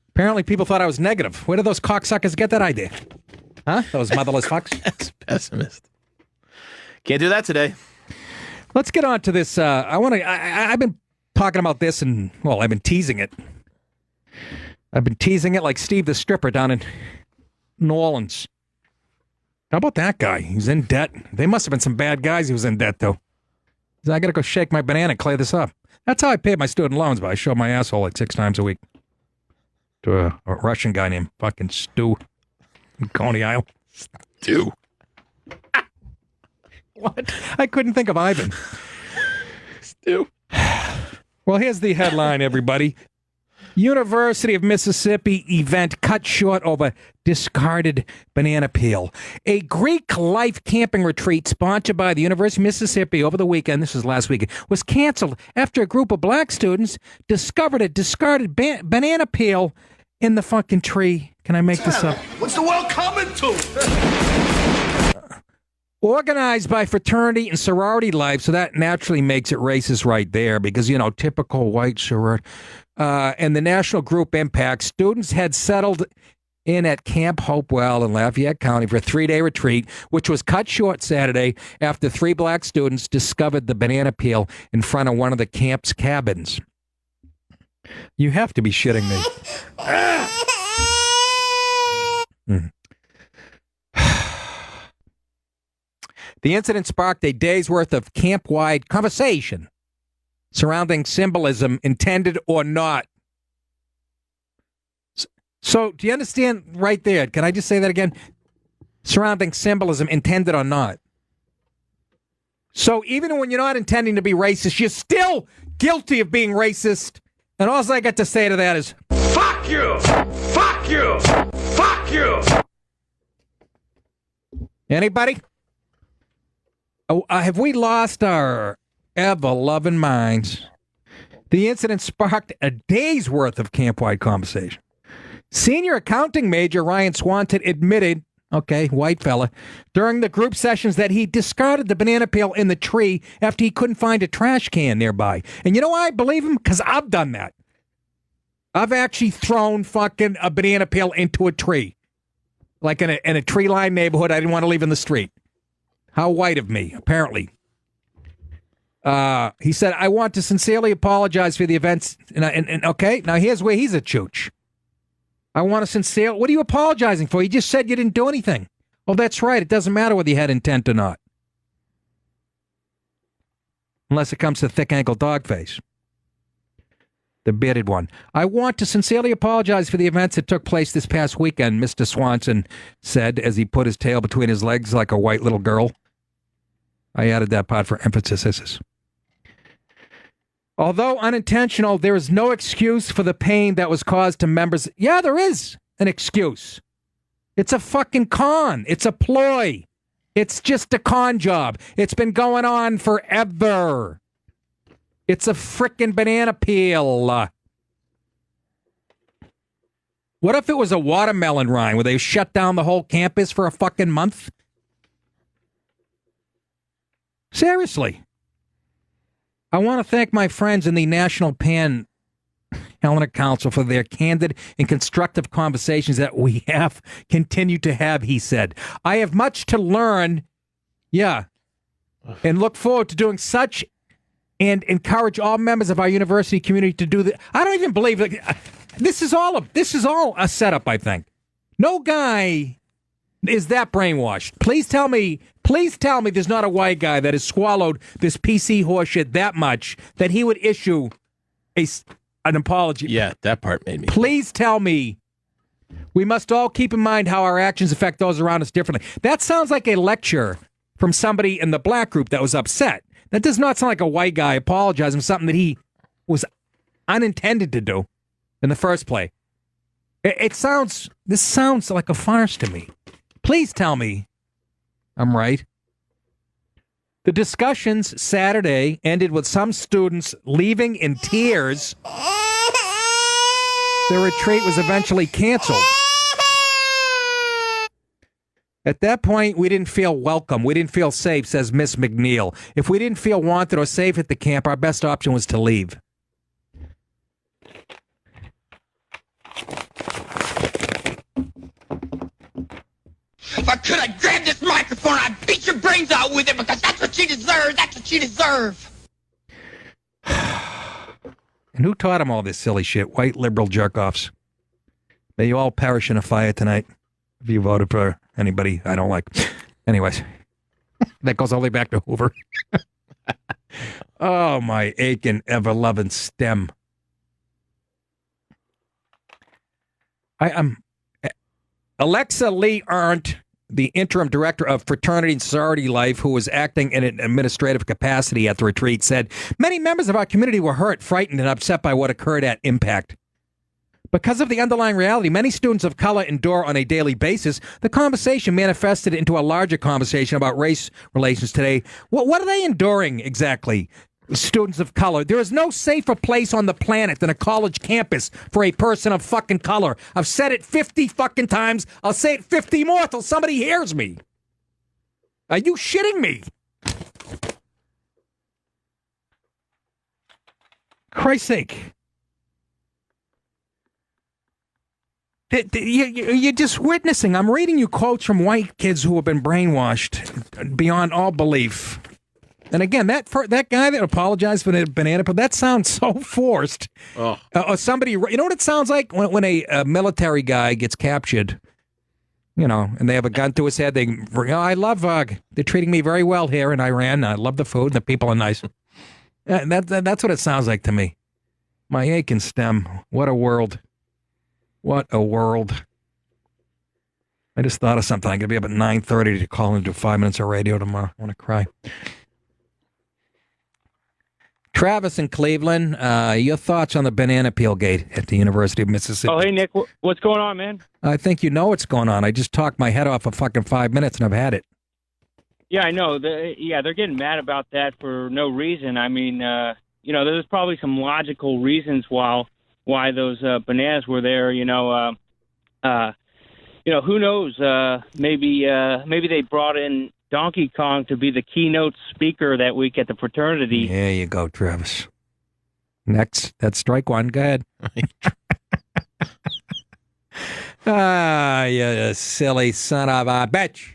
Apparently people thought I was negative. Where did those cocksuckers get that idea? Huh? Those motherless fucks? Pessimist. Can't do that today. Let's get on to this. I've been talking about this and, well, I've been teasing it. I've been teasing it like Steve the stripper down in New Orleans. How about that guy? He's in debt. They must have been some bad guys he was in debt, though. I got to go shake my banana and clear this up. That's how I paid my student loans, but I show my asshole like 6 times a week to a Russian guy named fucking Stu in Coney Island. Stu? What? I couldn't think of Ivan. Stu. Well, here's the headline, everybody. University of Mississippi event cut short over discarded banana peel. A Greek life camping retreat sponsored by the University of Mississippi over the weekend, this was last weekend, was canceled after a group of black students discovered a discarded banana peel in the fucking tree. Can I make this up? What's the world coming to? Organized by fraternity and sorority life, so that naturally makes it racist right there because, you know, typical white sorority. And the national group impact, students had settled in at Camp Hopewell in Lafayette County for a 3-day retreat, which was cut short Saturday after 3 black students discovered the banana peel in front of one of the camp's cabins. You have to be shitting me. The incident sparked a day's worth of camp-wide conversation surrounding symbolism, intended or not. So, do you understand right there? Can I just say that again? Surrounding symbolism, intended or not. So, even when you're not intending to be racist, you're still guilty of being racist. And all I got to say to that is, fuck you! Fuck you! Fuck you! Anybody? Have we lost our ever-loving minds? The incident sparked a day's worth of camp-wide conversation. Senior accounting major Ryan Swanton admitted, okay, white fella, during the group sessions that he discarded the banana peel in the tree after he couldn't find a trash can nearby. And you know why I believe him? Because I've done that. I've actually thrown fucking a banana peel into a tree. Like in a tree-lined neighborhood I didn't want to leave in the street. How white of me, apparently. He said, I want to sincerely apologize for the events. And okay, now here's where he's a chooch. I want to sincerely... What are you apologizing for? You just said you didn't do anything. Oh, that's right. It doesn't matter whether you had intent or not. Unless it comes to thick-ankle dog face. The bearded one. I want to sincerely apologize for the events that took place this past weekend, Mr. Swanson said as he put his tail between his legs like a white little girl. I added that part for emphasis. Although unintentional, there is no excuse for the pain that was caused to members. Yeah, there is an excuse. It's a fucking con. It's a ploy. It's just a con job. It's been going on forever. It's a frickin' banana peel. What if it was a watermelon rind where they shut down the whole campus for a fucking month? Seriously. I want to thank my friends in the National Pan-Hellenic Council for their candid and constructive conversations that we have continued to have, he said. I have much to learn, and look forward to doing such and encourage all members of our university community to do that. I don't even believe it. This is all a setup, I think. No guy is that brainwashed. Please tell me there's not a white guy that has swallowed this PC horseshit that much that he would issue an apology. Yeah, that part made me. Please tell me We must all keep in mind how our actions affect those around us differently. That sounds like a lecture from somebody in the black group that was upset. That does not sound like a white guy apologizing for something that he was unintended to do in the first place. This sounds like a farce to me. Please tell me I'm right. The discussions Saturday ended with some students leaving in tears. The retreat was eventually canceled. At that point, we didn't feel welcome. We didn't feel safe, says Miss McNeil. If we didn't feel wanted or safe at the camp, our best option was to leave. If I could, I'd grab this microphone and I'd beat your brains out with it because that's what you deserve. That's what you deserve. And who taught him all this silly shit? White liberal jerk-offs. May you all perish in a fire tonight if you voted for anybody I don't like. Anyways, that goes all the way back to Hoover. Oh, my aching, ever-loving stem. I'm Alexa Lee Arndt, the interim director of Fraternity and Sorority Life, who was acting in an administrative capacity at the retreat, said, many members of our community were hurt, frightened, and upset by what occurred at Impact. Because of the underlying reality many students of color endure on a daily basis, the conversation manifested into a larger conversation about race relations today. What are they enduring exactly? Students of color. There is no safer place on the planet than a college campus for a person of fucking color. I've said it 50 fucking times. I'll say it 50 more till somebody hears me. Are you shitting me? Christ's sake. You're just witnessing. I'm reading you quotes from white kids who have been brainwashed beyond all belief. And again, that guy that apologized for the banana peel, that sounds so forced. Oh. Or somebody, you know what it sounds like when a military guy gets captured, and they have a gun to his head. I love, they're treating me very well here in Iran. I love the food. The people are nice. That's what it sounds like to me. My aching stem. What a world. What a world. I just thought of something. I'm going to be up at 9:30 to call and do 5 minutes of radio tomorrow. I want to cry. Travis in Cleveland, your thoughts on the banana peel gate at the University of Mississippi? Oh, hey, Nick. What's going on, man? I think you know what's going on. I just talked my head off for fucking 5 minutes and I've had it. Yeah, I know. They're getting mad about that for no reason. I mean, there's probably some logical reasons why those bananas were there. Who knows? Maybe they brought in Donkey Kong to be the keynote speaker that week at the fraternity. There you go, Travis. Next, that's strike one. Go ahead. You silly son of a bitch.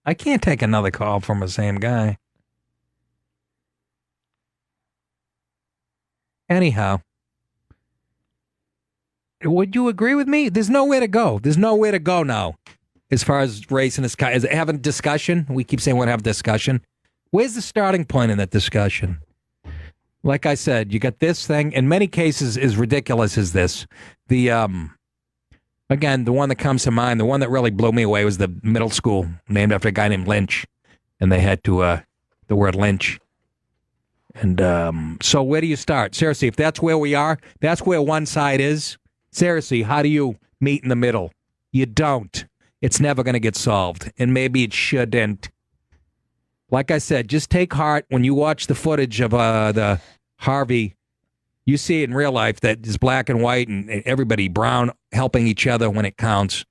I can't take another call from the same guy. Anyhow, would you agree with me? There's nowhere to go. There's nowhere to go now. As far as race and is it having discussion? We keep saying we're going to have discussion. Where's the starting point in that discussion? Like I said, you got this thing. In many cases, as ridiculous as this. Again, the one that comes to mind, the one that really blew me away was the middle school named after a guy named Lynch. And they had to, the word Lynch. And so where do you start? Seriously, if that's where we are, that's where one side is. Seriously, how do you meet in the middle? You don't. It's never going to get solved. And maybe it shouldn't. Like I said, just take heart when you watch the footage of the Harvey. You see it in real life that it's black and white and everybody brown helping each other when it counts.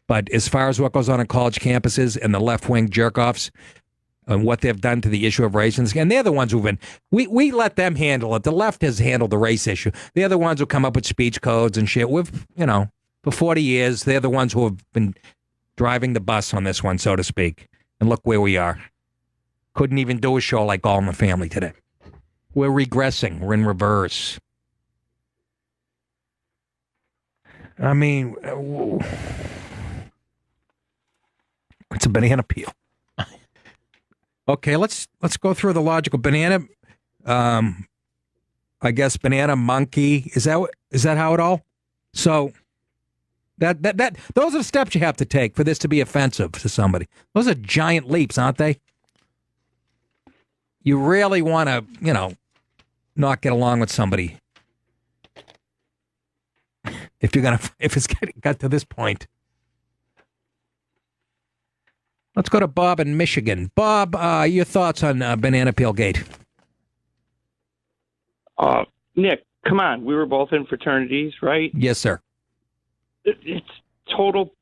But as far as what goes on college campuses and the left-wing jerk-offs and what they've done to the issue of race, and they're the ones who've been, we let them handle it. The left has handled the race issue. They're the ones who come up with speech codes and shit. For 40 years, they're the ones who have been driving the bus on this one, so to speak. And look where we are. Couldn't even do a show like All in the Family today. We're regressing. We're in reverse. I mean, it's a banana peel. Okay, let's go through the logical banana. I guess banana monkey. Is that how it all So that those are the steps you have to take for this to be offensive to somebody. Those are giant leaps, aren't they? You really want to, not get along with somebody if it's got to this point. Let's go to Bob in Michigan. Bob, your thoughts on Banana Peel Gate? Nick, come on. We were both in fraternities, right? Yes, sir. It's total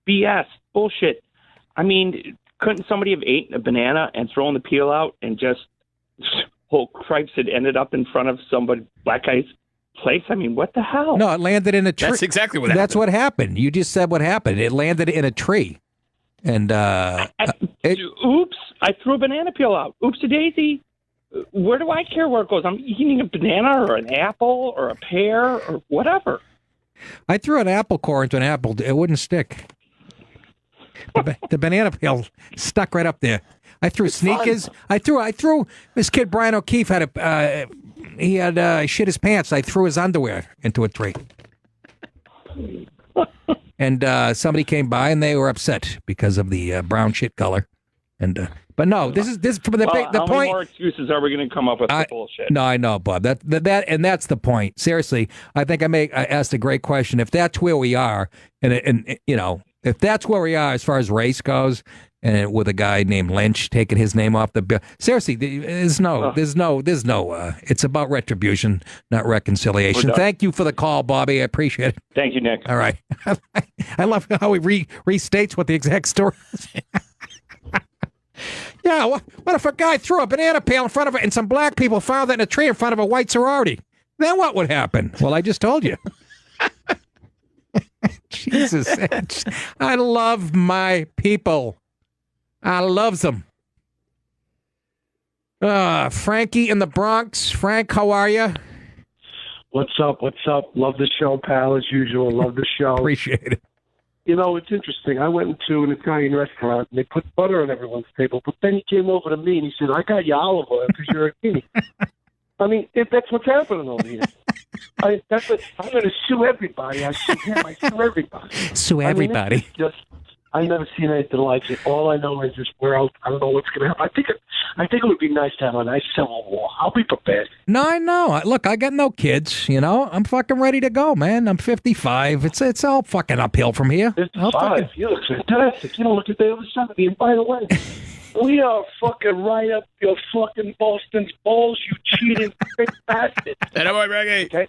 BS. Bullshit. I mean, couldn't somebody have eaten a banana and thrown the peel out and just whole cripes had ended up in front of somebody, black guy's place? I mean, what the hell? No, it landed in a tree. That's exactly what happened. That's what happened. You just said what happened. It landed in a tree. And oops, I threw a banana peel out. Oops-a-daisy. Where do I care where it goes? I'm eating a banana or an apple or a pear or whatever. I threw an apple core into an apple. It wouldn't stick. The banana peel stuck right up there. I threw sneakers. Fun. I threw. This kid Brian O'Keefe had shit his pants. I threw his underwear into a tree. And somebody came by and they were upset because of the brown shit color. And but no, this from the point. How many more excuses are we going to come up with for bullshit? No, I know, Bob. That and that's the point. Seriously, I think I asked a great question. If that's where we are, and if that's where we are as far as race goes, and with a guy named Lynch taking his name off the bill, seriously, there's no. It's about retribution, not reconciliation. Thank you for the call, Bobby. I appreciate it. Thank you, Nick. All right. I love how he restates what the exact story is. Yeah, what if a guy threw a banana peel in front of it and some black people found that in a tree in front of a white sorority? Then what would happen? Well, I just told you. Jesus. I love my people. I love them. Frankie in the Bronx. Frank, how are you? What's up? Love the show, pal, as usual. Love the show. Appreciate it. It's interesting. I went into an Italian restaurant, and they put butter on everyone's table, but then he came over to me, and he said, I got you olive oil because you're a guinea. I mean, if that's what's happening over here. I'm going to sue everybody. I sue him. I sue everybody. Sue everybody. I've never seen anything like it. All I know is I don't know what's going to happen. I think it would be nice to have a nice civil war. I'll be prepared. No, I know. Look, I got no kids. I'm fucking ready to go, man. I'm 55. It's all fucking uphill from here. 55. You look fantastic. You don't look a day over 70. And by the way, we are fucking right up your fucking Boston's balls, you cheating bastard. And I'm Reggie. Okay.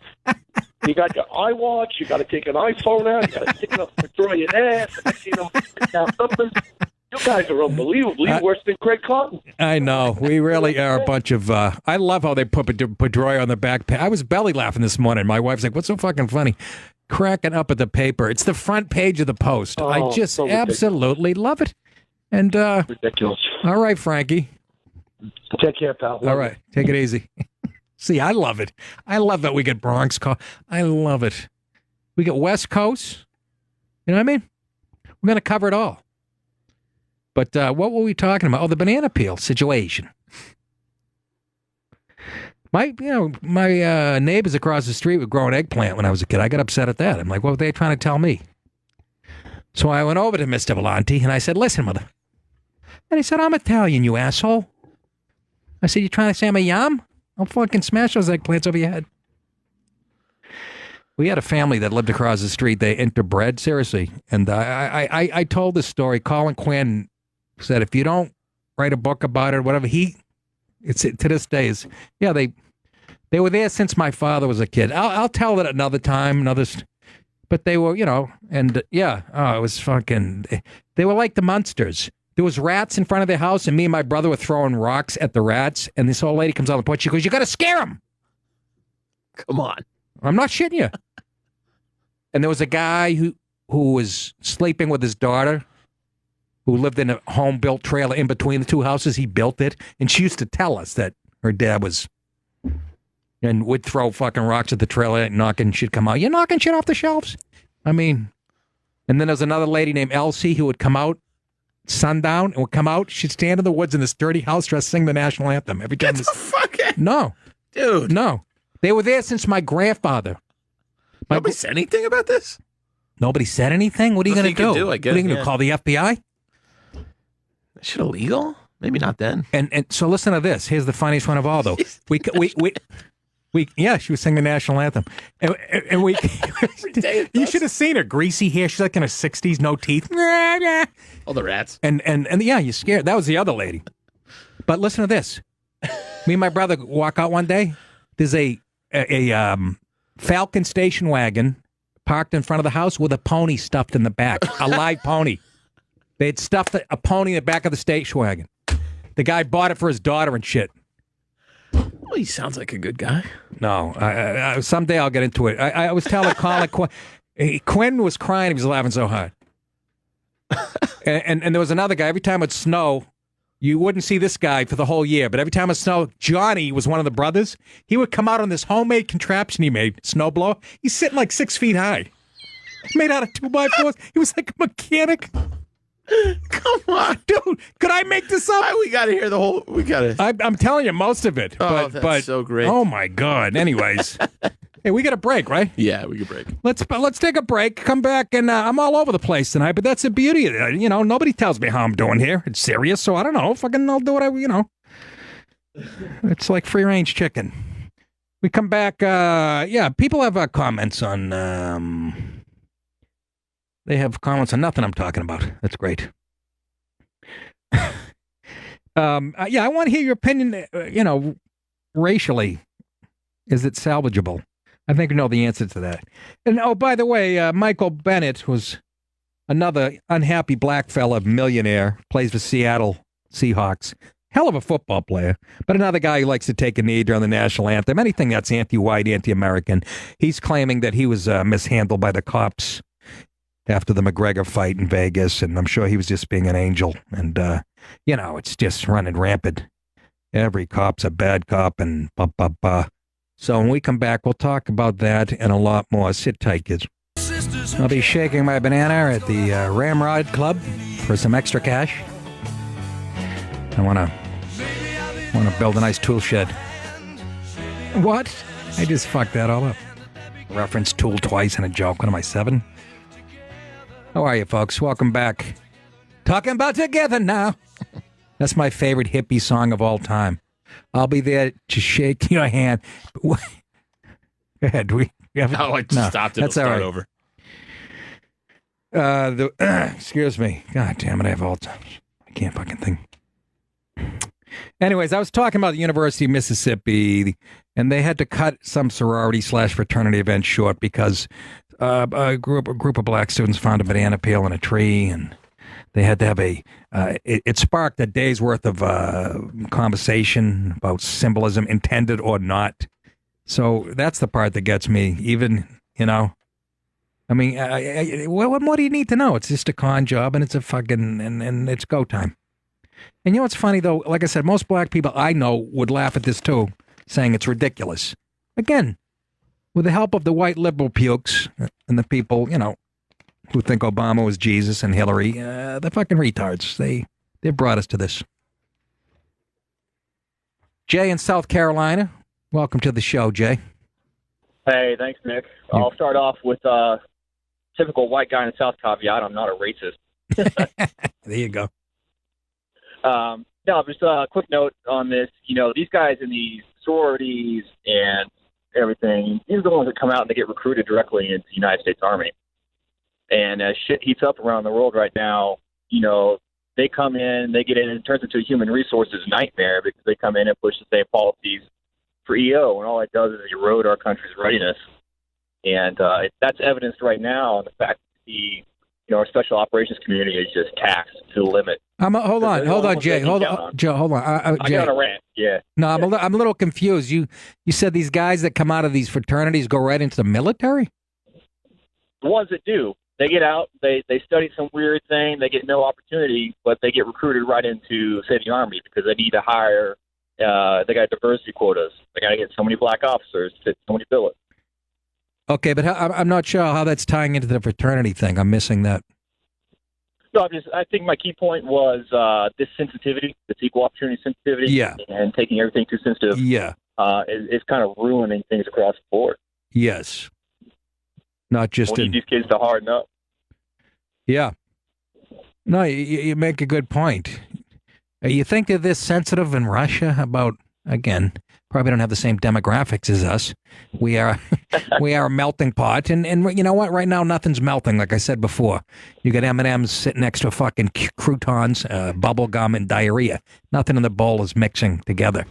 You got your iWatch. You got to take an iPhone out. You got to stick it up and throw your ass. You guys are unbelievably worse than Craig Cotton. I know. We really are a bunch of... I love how they put Pedroia on the back page. I was belly laughing this morning. My wife's like, what's so fucking funny? Cracking up at the paper. It's the front page of the Post. I just absolutely love it. And ridiculous. All right, Frankie. Take care, pal. All right. Take it easy. See, I love it. I love that we get Bronx call. I love it. We get West Coast. You know what I mean? We're going to cover it all. But what were we talking about? Oh, the banana peel situation. My neighbors across the street were growing eggplant when I was a kid. I got upset at that. I'm like, what were they trying to tell me? So I went over to Mr. Volante and I said, listen, mother. And he said, I'm Italian, you asshole. I said, you trying to say I'm a yam? I'll fucking smash those eggplants over your head. We had a family that lived across the street. They interbred, seriously. And I told this story. Colin Quinn said, if you don't write a book about it or whatever, it's to this day is, yeah, they were there since my father was a kid. I'll tell it another time, but they were, and yeah, it was fucking, they were like the Munsters. There was rats in front of their house, and me and my brother were throwing rocks at the rats, and this old lady comes on the porch, she goes, you got to scare them. Come on. I'm not shitting you. And there was a guy who was sleeping with his daughter, who lived in a home-built trailer in between the two houses. He built it, and she used to tell us that her dad was, and would throw fucking rocks at the trailer, knocking shit come out. You're knocking shit off the shelves? I mean, and then there's another lady named Elsie who would come out sundown and would come out. She'd stand in the woods in this dirty house dress, sing the national anthem every time. Get the fuck in. No. Dude. No. They were there since my grandfather Nobody said anything about this? Nobody said anything? What are you going to do? I guess. What are you going to call the FBI? Is shit illegal? Maybe not then. And so listen to this. Here's the funniest one of all, though. Yeah, she was singing the national anthem. And we, you should have seen her. Greasy hair. She's like in her 60s, no teeth. All the rats. And yeah, you're scared. That was the other lady. But listen to this. Me and my brother walk out one day. There's a Falcon station wagon parked in front of the house with a pony stuffed in the back, a live pony. They'd stuffed a pony in the back of the station wagon. The guy bought it for his daughter and shit. Well, he sounds like a good guy. No, someday I'll get into it. I was telling Colin, Quinn was crying. He was laughing so hard. And there was another guy. Every time it snowed, you wouldn't see this guy for the whole year. But every time it snowed, Johnny was one of the brothers. He would come out on this homemade contraption he made, snowblower. He's sitting like 6 feet high. Made out of 2x4s. He was like a mechanic. Come on, dude! Could I make this up? We got to hear the whole. We got to. I'm telling you most of it. Oh, that's so great! Oh my god! Anyways, hey, we got a break, right? Yeah, we can break. Let's take a break. Come back, and I'm all over the place tonight. But that's the beauty of it. You know, nobody tells me how I'm doing here. It's serious, so I don't know. Fucking, I'll do what It's like free range chicken. We come back. Yeah, people have comments on. They have comments on nothing I'm talking about. That's great. Yeah, I want to hear your opinion, racially. Is it salvageable? I think we know the answer to that. And, oh, by the way, Michael Bennett was another unhappy black fella, millionaire, plays for Seattle Seahawks. Hell of a football player, but another guy who likes to take a knee during the national anthem. Anything that's anti-white, anti-American. He's claiming that he was mishandled by the cops after the McGregor fight in Vegas, and I'm sure he was just being an angel. And, it's just running rampant. Every cop's a bad cop, and So when we come back, we'll talk about that and a lot more. Sit tight, kids. I'll be shaking my banana at the Ramrod Club for some extra cash. I want to build a nice tool shed. What? I just fucked that all up. Reference tool twice in a joke. What am I, 7? How are you, folks? Welcome back. Talking about Together Now. That's my favorite hippie song of all time. I'll be there to shake your hand. Go ahead. I stopped it. That's all right. Over. Excuse me. God damn it, I have Alzheimer's. I can't fucking think. Anyways, I was talking about the University of Mississippi, and they had to cut some sorority/fraternity event short because a group of black students found a banana peel in a tree, and they had to have it sparked a day's worth of conversation about symbolism, intended or not. So that's the part that gets me. Even, I mean, what more do you need to know? It's just a con job, and it's a fucking, and it's go time. And what's funny, though? Like I said, most black people I know would laugh at this, too, saying it's ridiculous. Again, with the help of the white liberal pukes and the people, who think Obama was Jesus and Hillary, the fucking retards. They brought us to this. Jay in South Carolina, welcome to the show, Jay. Hey, thanks, Nick. I'll start off with typical white guy in the South caveat. I'm not a racist. There you go. No, just a quick note on this. These guys in these sororities and everything, these are the ones that come out and they get recruited directly into the United States Army. And as shit heats up around the world right now, they come in, they get in, and it turns into a human resources nightmare because they come in and push the same policies for EO, and all it does is erode our country's readiness. And that's evidenced right now in the fact that our special operations community is just taxed to the limit. Hold on, Jay. Hold on. Jay. I got a rant. Yeah. No, I'm a little confused. You said these guys that come out of these fraternities go right into the military? The ones that do. They get out, they study some weird thing, they get no opportunity, but they get recruited right into, say, the Army because they need to hire, they got diversity quotas. They got to get so many black officers to fit so many billets. Okay, but I'm not sure how that's tying into the fraternity thing. I'm missing that. No, I think my key point was this sensitivity, this equal opportunity sensitivity, yeah, and taking everything too sensitive. Yeah, is kind of ruining things across the board. Yes. Not just we'll need these kids to harden up. Yeah. No, you make a good point. You think they're this sensitive in Russia about, again, probably don't have the same demographics as us. We are a melting pot. And you know what? Right now, nothing's melting, like I said before. You got M&Ms sitting next to fucking croutons, bubble gum, and diarrhea. Nothing in the bowl is mixing together.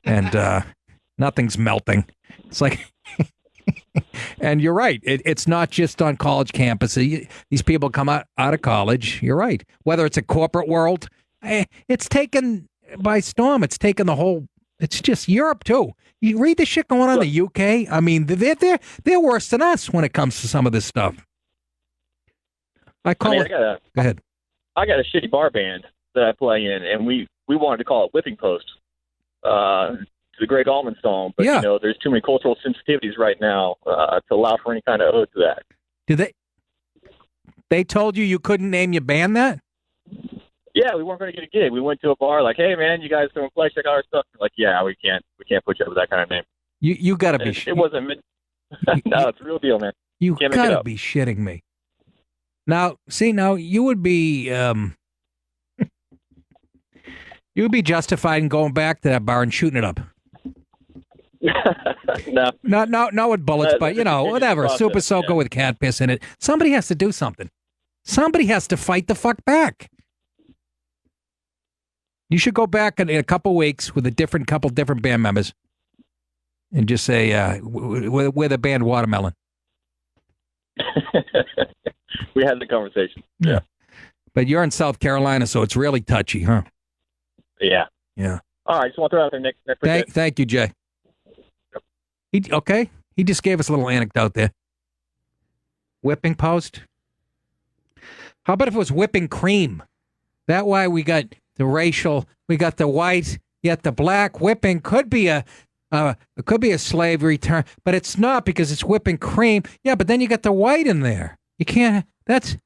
And nothing's melting. It's like... And you're right. It's not just on college campuses. These people come out of college. You're right. Whether it's a corporate world, it's taken by storm. It's taken the whole... It's just Europe, too. You read the shit going on in the UK. I mean, they're worse than us when it comes to some of this stuff. Go ahead. I got a shitty bar band that I play in, and we wanted to call it Whipping Post to the Greg Allman song. But, you know, there's too many cultural sensitivities right now to allow for any kind of ode to that. Did they told you couldn't name your band that? Yeah, we weren't going to get a gig. We went to a bar like, hey, man, you guys come and play, check out our stuff. We're like, yeah, we can't put you up with that kind of name. You got to be... It wasn't... No, it's a real deal, man. You got to be shitting me. Now, you would be... you would be justified in going back to that bar and shooting it up. No. Not with bullets, but, whatever. Super Soaker with cat piss in it. Somebody has to do something. Somebody has to fight the fuck back. You should go back in a couple weeks with a couple different band members and just say, we're the band Watermelon. We had the conversation. Yeah. But you're in South Carolina, so it's really touchy, huh? Yeah. Yeah. All right, just want to throw out there, Nick. Thank you, Jay. Okay. He just gave us a little anecdote there. Whipping post. How about if it was whipping cream? That way we got the racial, we got the white, yet the black. Whipping could be a slavery term, but it's not because it's whipping cream. Yeah, but then you got the white in there. You can't. But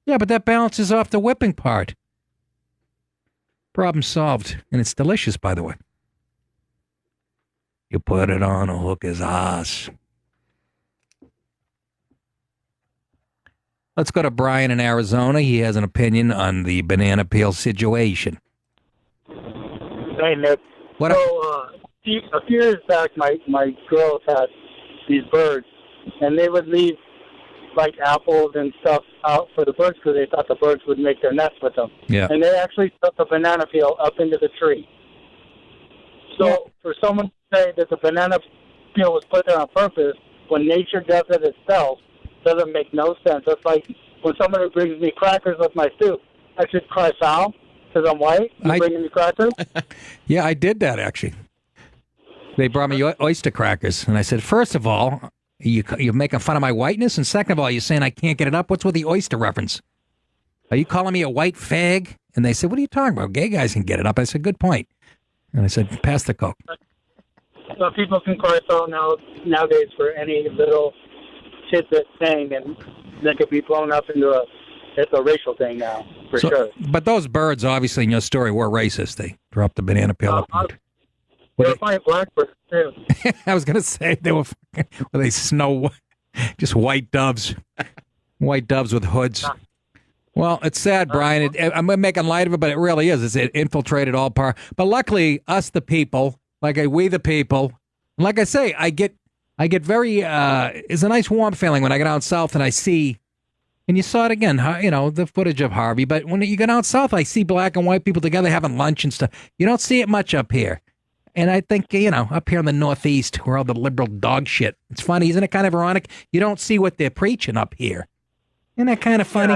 that balances off the whipping part. Problem solved, and it's delicious, by the way. You put it on a hooker's ass. Let's go to Brian in Arizona. He has an opinion on the banana peel situation. Hey, Nick. What a few years back, my girls had these birds, and they would leave like apples and stuff out for the birds because they thought the birds would make their nest with them. Yeah. And they actually stuck the banana peel up into the tree. So for someone to say that the banana peel was put there on purpose when nature does it itself doesn't make no sense. It's like when somebody brings me crackers with my soup, I should cry foul because I'm white. You bringing me crackers? Yeah, I did that actually. They brought me oyster crackers, and I said, first of all, you're making fun of my whiteness, and second of all, you're saying I can't get it up. What's with the oyster reference? Are you calling me a white fag? And they said, what are you talking about? Gay guys can get it up. I said, good point. And I said, pass the Coke. So people can cry foul nowadays for any little tidbit thing, and they could be blown up into it's a racial thing now, for sure. But those birds, obviously, in your story, were racist. They dropped the banana peel up. They were flying blackbirds, too. I was going to say, they snow, just white doves. White doves with hoods. Well, it's sad, Brian. I'm making light of it, but it really is. It infiltrated all part. But luckily, us the people, we the people, like I say, I get very, it's a nice warm feeling when I get out south and I see, and you saw it again, the footage of Harvey, but when you get out south, I see black and white people together having lunch and stuff. You don't see it much up here. And I think, up here in the Northeast, where all the liberal dog shit, it's funny, isn't it kind of ironic? You don't see what they're preaching up here. Isn't that kind of funny?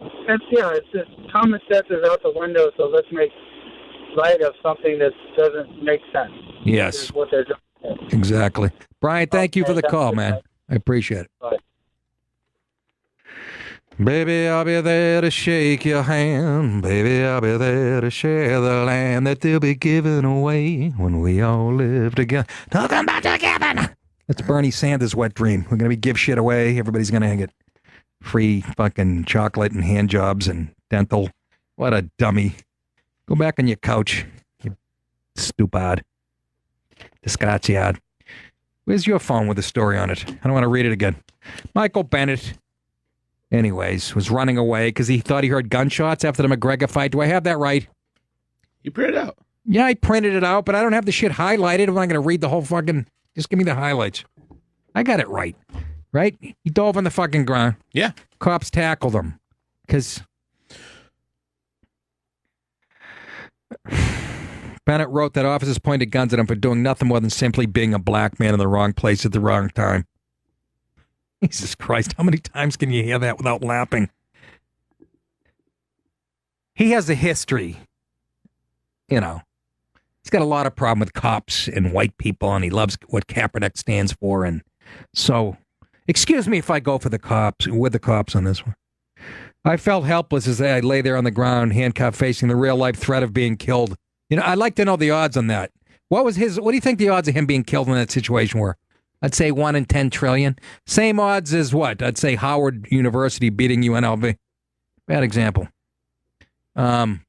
It's just common sense is out the window, so let's make light of something that doesn't make sense. Yes. What they're doing. Exactly. Brian, thank you for the call, man. I appreciate it. Bye. Baby, I'll be there to shake your hand. Baby, I'll be there to share the land that they'll be giving away when we all live together. Talking about together. That's Bernie Sanders' wet dream. We're going to give shit away. Everybody's going to get free fucking chocolate and hand jobs and dental. What a dummy. Go back on your couch, you stupid. Disgraziad. Where's your phone with the story on it? I don't want to read it again. Michael Bennett, anyways, was running away because he thought he heard gunshots after the McGregor fight. Do I have that right? You printed it out. Yeah, I printed it out, but I don't have the shit highlighted. I'm not going to read the whole fucking... Just give me the highlights. I got it right. Right? He dove on the fucking ground. Yeah. Cops tackled him. Because... Bennett wrote that officers pointed guns at him for doing nothing more than simply being a black man in the wrong place at the wrong time. Jesus Christ, how many times can you hear that without laughing? He has a history. You know, he's got a lot of problem with cops and white people, and he loves what Kaepernick stands for. And so, excuse me if I go for the cops, with the cops on this one. I felt helpless as I lay there on the ground, handcuffed, facing the real-life threat of being killed. You know, I'd like to know the odds on that. What do you think the odds of him being killed in that situation were? I'd say 1 in 10 trillion. Same odds as what? I'd say Howard University beating UNLV. Bad example. But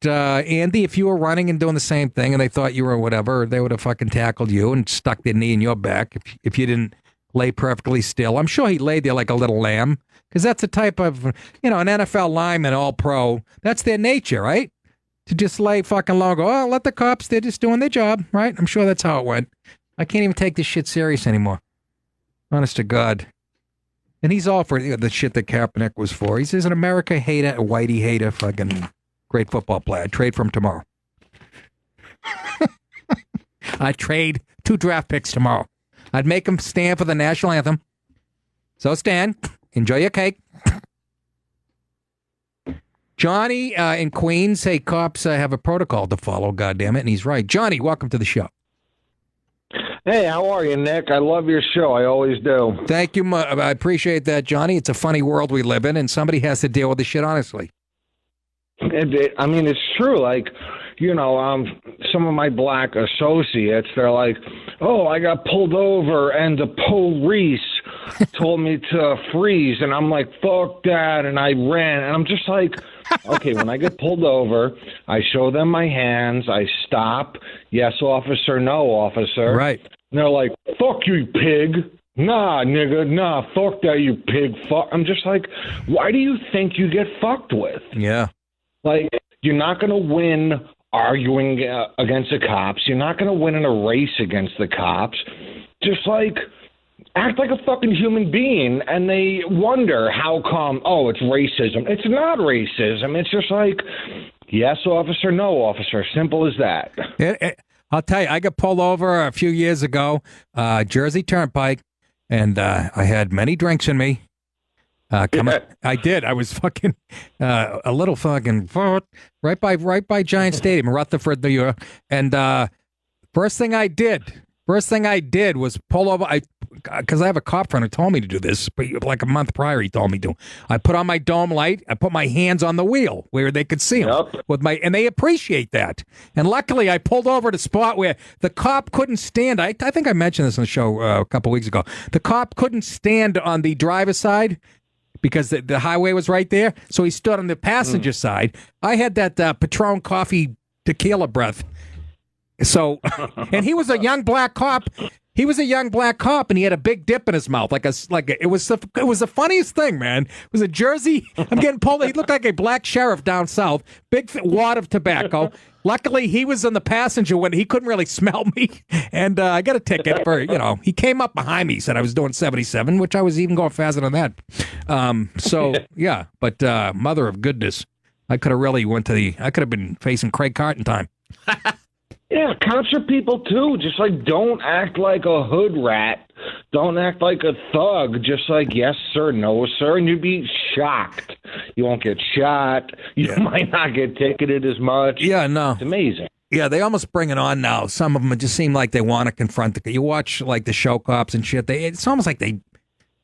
Andy, if you were running and doing the same thing and they thought you were whatever, they would have fucking tackled you and stuck their knee in your back if you didn't lay perfectly still. I'm sure he laid there like a little lamb. Because that's the type of, an NFL lineman, all pro. That's their nature, right? To just lay fucking low and go, oh, let the cops, they're just doing their job, right? I'm sure that's how it went. I can't even take this shit serious anymore. Honest to God. And he's all for the shit that Kaepernick was for. He says an America hater, a whitey hater, fucking great football player. I'd trade for him tomorrow. I'd trade 2 draft picks tomorrow. I'd make him stand for the national anthem. So stand. Enjoy your cake. Johnny in Queens, hey, cops have a protocol to follow, goddammit, and he's right. Johnny, welcome to the show. Hey, how are you, Nick? I love your show. I always do. Thank you. I appreciate that, Johnny. It's a funny world we live in, and somebody has to deal with the shit, honestly. I mean, it's true. Like, some of my black associates, they're like, oh, I got pulled over and the police told me to freeze. And I'm like, fuck that. And I ran. And I'm just like, okay, when I get pulled over, I show them my hands. I stop. Yes, officer. No, officer. Right. And they're like, fuck you, pig. Nah, nigga. Nah, fuck that, you pig. Fuck. I'm just like, why do you think you get fucked with? Yeah. Like, you're not going to win arguing against the cops. You're not going to win in a race against the cops. Just like, act like a fucking human being. And they wonder how come, oh, it's racism. It's not racism. It's just like, yes, officer, no, officer. Simple as that. I'll tell you, I got pulled over a few years ago, Jersey Turnpike, and I had many drinks in me. I did. I was fucking a little fucking right by Giant Stadium in Rutherford, New York. And first thing I did was pull over. Because I have a cop friend who told me to do this, but like a month prior, he told me to. I put on my dome light. I put my hands on the wheel where they could see them and they appreciate that. And luckily, I pulled over at a spot where the cop couldn't stand. I think I mentioned this on the show a couple weeks ago. The cop couldn't stand on the driver's side because the highway was right there. So he stood on the passenger side. I had that Patron coffee tequila breath. So, and he was a young black cop. He was a young black cop, and he had a big dip in his mouth, it was the funniest thing, man. It was a Jersey. I'm getting pulled. He looked like a black sheriff down south. Big wad of tobacco. Luckily, he was in the passenger when he couldn't really smell me, and I got a ticket for He came up behind me, said I was doing 77, which I was even going faster than that. Yeah, but mother of goodness, I could have really I could have been facing Craig Carton time. Yeah, cops are people too. Just like, don't act like a hood rat. Don't act like a thug. Just like, yes, sir, no, sir. And you'd be shocked. You won't get shot. You might not get ticketed as much. Yeah, no. It's amazing. Yeah, they almost bring it on now. Some of them just seem like they want to confront you watch like the show cops and shit. It's almost like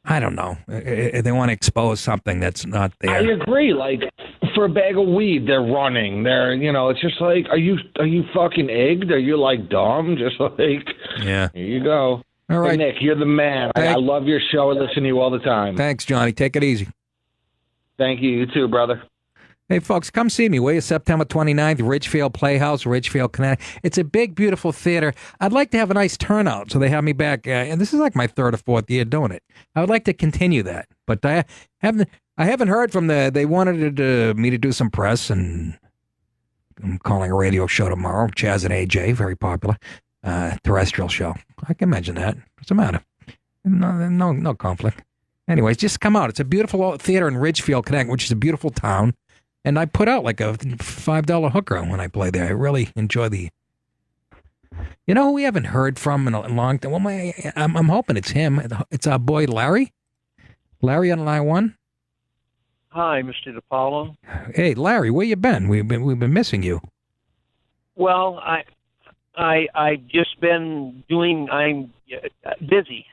I don't know. They want to expose something that's not there. I agree. Like, for a bag of weed, they're running. It's just like, are you fucking egged? Are you like dumb? Just like, yeah. Here you go. All right, hey, Nick, you're the man. I love your show. I listen to you all the time. Thanks, Johnny. Take it easy. Thank you. You too, brother. Hey, folks, come see me, will you? September 29th, Ridgefield Playhouse, Ridgefield, Connecticut. It's a big, beautiful theater. I'd like to have a nice turnout, so they have me back. And this is like my third or fourth year doing it. I would like to continue that, but I haven't heard from they wanted me to do some press, and I'm calling a radio show tomorrow. Chaz and AJ, very popular, terrestrial show. I can mention that. What's the matter? No conflict. Anyways, just come out. It's a beautiful theater in Ridgefield, Connecticut, which is a beautiful town. And I put out like a $5 hooker when I play there. I really enjoy the... You know who we haven't heard from in a long time? Well, I'm hoping it's him. It's our boy Larry. Larry on line 1. Hi, Mr. DePaulo. Hey, Larry, where you been? We've been missing you. Well, I've just been doing... I'm busy.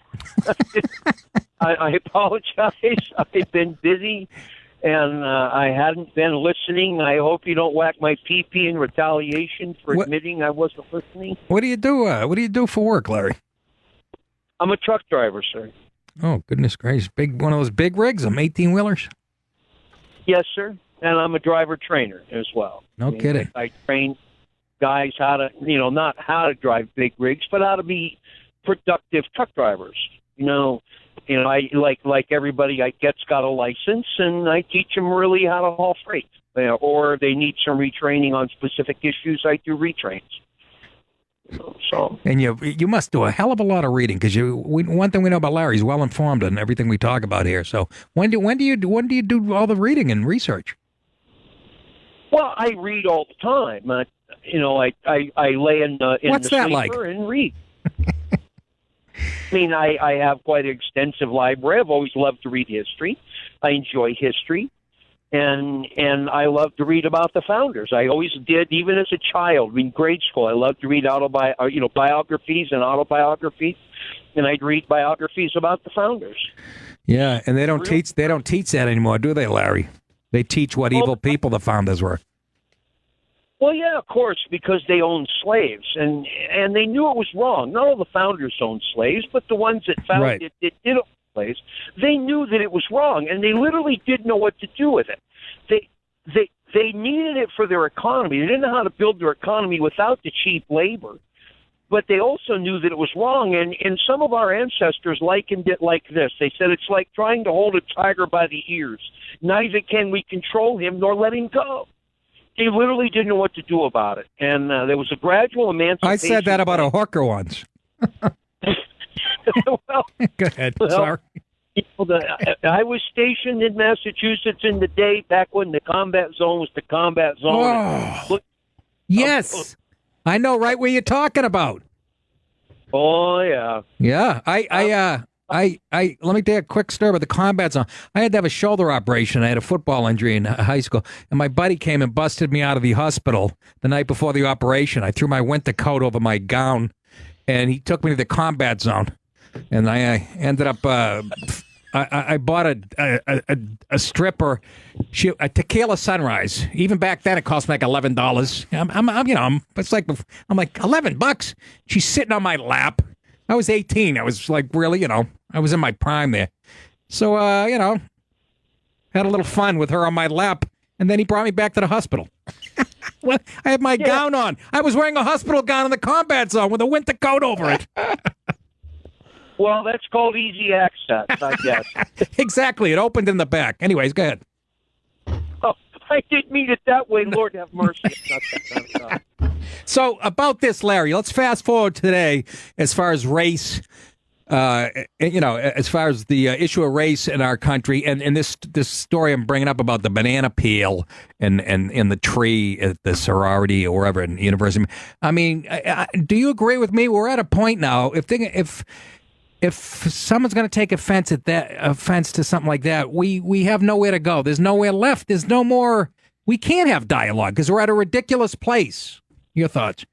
I apologize. I've been busy. And I hadn't been listening. I hope you don't whack my pee-pee in retaliation for admitting I wasn't listening. What do you do? What do you do for work, Larry? I'm a truck driver, sir. Oh, goodness gracious. One of those big rigs, 18-wheelers? Yes, sir. And I'm a driver trainer as well. No kidding. I train guys how to, not how to drive big rigs, but how to be productive truck drivers. I like everybody I get's got a license, and I teach them really how to haul freight. Or they need some retraining on specific issues, I do retrains. So. And you must do a hell of a lot of reading, because one thing we know about Larry, he's well informed on everything we talk about here. So when do you do all the reading and research? Well, I read all the time. I lay in What's the that sleeper like? And read. I mean, I have quite an extensive library. I've always loved to read history. I enjoy history, and I love to read about the founders. I always did, even as a child in grade school. I loved to read biographies and autobiographies, and I'd read biographies about the founders. Yeah, and they don't teach that anymore, do they, Larry? They teach what evil people the founders were. Well, yeah, of course, because they owned slaves, and they knew it was wrong. Not all the founders owned slaves, but the ones that found it did own slaves. They knew that it was wrong, and they literally didn't know what to do with it. They needed it for their economy. They didn't know how to build their economy without the cheap labor, but they also knew that it was wrong. And some of our ancestors likened it like this. They said it's like trying to hold a tiger by the ears. Neither can we control him nor let him go. They literally didn't know what to do about it. And there was a gradual emancipation. I said that about a hooker once. Well, go ahead. Sorry. I was stationed in Massachusetts in the day back when the combat zone was the combat zone. Oh. Yes. I know right where you're talking about. Oh, yeah. Yeah. I let me tell you a quick story about the combat zone. I had to have a shoulder operation. I had a football injury in high school, and my buddy came and busted me out of the hospital the night before the operation. I threw my winter coat over my gown, and he took me to the combat zone, and I ended up. I bought a stripper, a tequila sunrise. Even back then, it cost me like $11. I'm like $11. She's sitting on my lap. I was 18. I was like really, I was in my prime there. So, had a little fun with her on my lap, and then he brought me back to the hospital. Well, I had my gown on. I was wearing a hospital gown in the combat zone with a winter coat over it. Well, that's called easy access, I guess. Exactly. It opened in the back. Anyways, go ahead. Oh, I didn't mean it that way. Lord have mercy. It's not that kind of stuff. So about this, Larry, let's fast forward today as far as race, as far as the issue of race in our country, and this story I'm bringing up about the banana peel and in the tree at the sorority or wherever in the university. I mean, do you agree with me? We're at a point now. If someone's going to take offense to something like that, we have nowhere to go. There's nowhere left. There's no more. We can't have dialogue because we're at a ridiculous place. Your thoughts?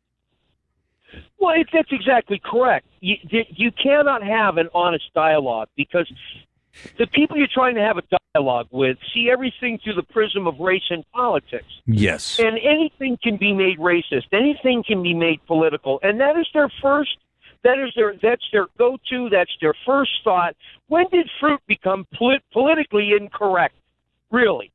Well, that's exactly correct. You cannot have an honest dialogue because the people you're trying to have a dialogue with see everything through the prism of race and politics. Yes. And anything can be made racist. Anything can be made political. And that's their go-to. That's their first thought. When did fruit become politically incorrect? Really?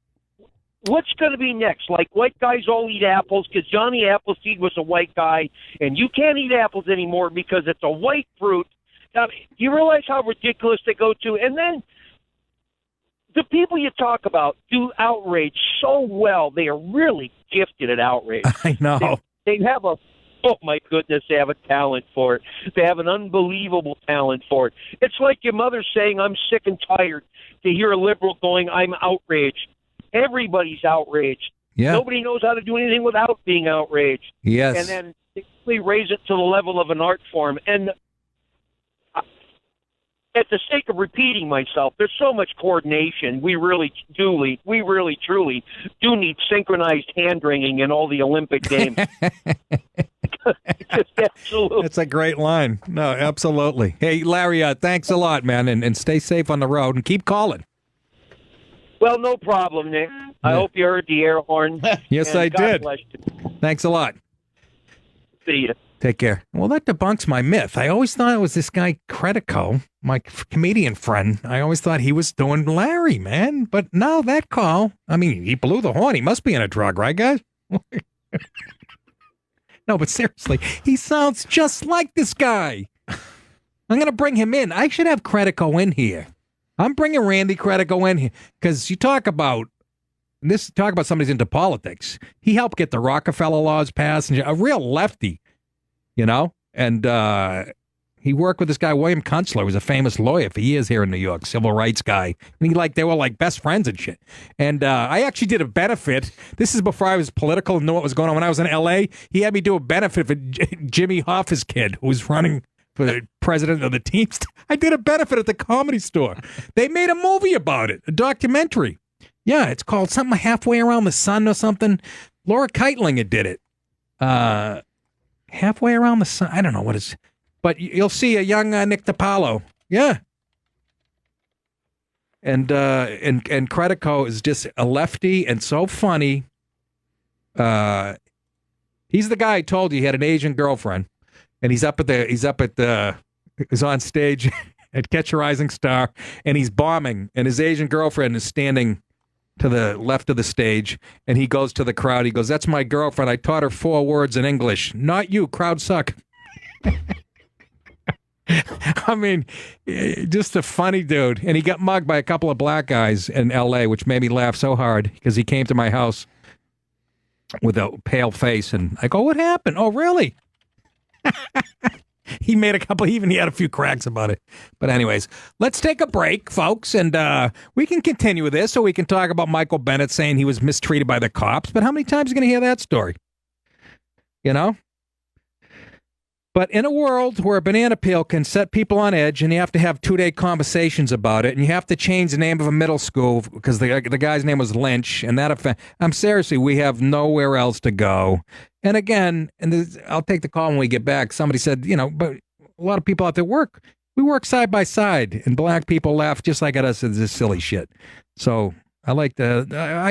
what's going to be next? Like, white guys all eat apples because Johnny Appleseed was a white guy, and you can't eat apples anymore because it's a white fruit. Now, do you realize how ridiculous they go to? And then the people you talk about do outrage so well. They are really gifted at outrage. I know. They have a, oh my goodness, they have a talent for it. They have an unbelievable talent for it. It's like your mother saying, I'm sick and tired, to hear a liberal going, I'm outraged. Everybody's outraged. Yeah. Nobody knows how to do anything without being outraged. Yes. And then simply raise it to the level of an art form. And at the sake of repeating myself, there's so much coordination. We really truly do need synchronized hand-wringing in all the Olympic Games. Just absolutely. That's a great line. No, absolutely. Hey, Larry, thanks a lot, man, and stay safe on the road and keep calling. Well, no problem, Nick. I hope you heard the air horn. Yes, and I God did. bless you. Thanks a lot. See you. Take care. Well, that debunks my myth. I always thought it was this guy Credico, my comedian friend. I always thought he was doing Larry, man. But now that call, I mean, he blew the horn. He must be in a drug, right, guys? No, but seriously, he sounds just like this guy. I'm going to bring him in. I should have Credico in here. I'm bringing Randy Credico in here because you talk about somebody's into politics. He helped get the Rockefeller laws passed, and a real lefty. You know, and he worked with this guy, William Kunstler, who's a famous lawyer for years here in New York, civil rights guy. And they were like best friends and shit. And I actually did a benefit. This is before I was political and knew what was going on. When I was in L.A., he had me do a benefit for Jimmy Hoffa's kid, who was running for the president of the Teamsters. I did a benefit at the Comedy Store. They made a movie about it, a documentary. Yeah, it's called something Halfway Around the Sun or something. Laura Keitlinger did it. Halfway Around the Sun. I don't know what it's, but you'll see a young Nick Paolo. Yeah. And Credico is just a lefty and so funny. He's the guy I told you he had an Asian girlfriend, and he's on stage at Catch a Rising Star, and he's bombing, and his Asian girlfriend is standing to the left of the stage, and he goes to the crowd. He goes, "That's my girlfriend. I taught her 4 words in English. Not you, crowd suck." I mean, just a funny dude. And he got mugged by a couple of black guys in L.A., which made me laugh so hard because he came to my house with a pale face, and I go, "What happened?" "Oh, really?" He made he had a few cracks about it. But anyways, let's take a break, folks, and we can continue with this so we can talk about Michael Bennett saying he was mistreated by the cops. But how many times are you going to hear that story? You know? But in a world where a banana peel can set people on edge and you have to have 2-day conversations about it and you have to change the name of a middle school because the guy's name was Lynch and I'm seriously, we have nowhere else to go. And again, I'll take the call when we get back. Somebody said, but a lot of people out there we work side by side and black people laugh just like at us at this silly shit. So I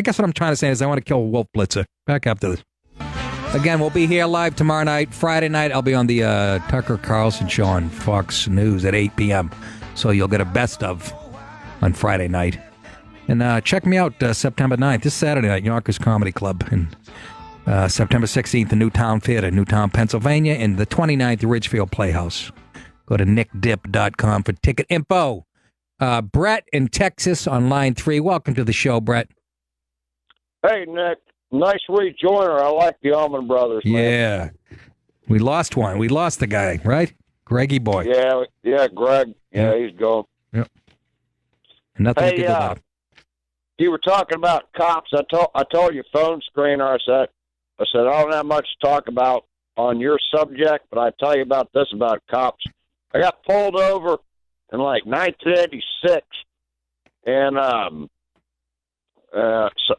guess what I'm trying to say is I want to kill Wolf Blitzer. Back after this. Again, we'll be here live tomorrow night. Friday night, I'll be on the Tucker Carlson show on Fox News at 8 p.m. So you'll get a best of on Friday night. And check me out September 9th, this Saturday night, Yonkers Comedy Club. And September 16th, the Newtown Theater, Newtown, Pennsylvania. And the 29th, the Ridgefield Playhouse. Go to nickdip.com for ticket info. Brett in Texas on line 3. Welcome to the show, Brett. Hey, Nick. Nice rejoiner. I like the Allman Brothers, man. Yeah. We lost one. We lost the guy, right? Greggy boy. Yeah, Greg. Yeah, he's gone. Yep. Nothing to do about. You were talking about cops. I told you phone screener. I said I don't have much to talk about on your subject, but I tell you about this about cops. I got pulled over in like 1986, and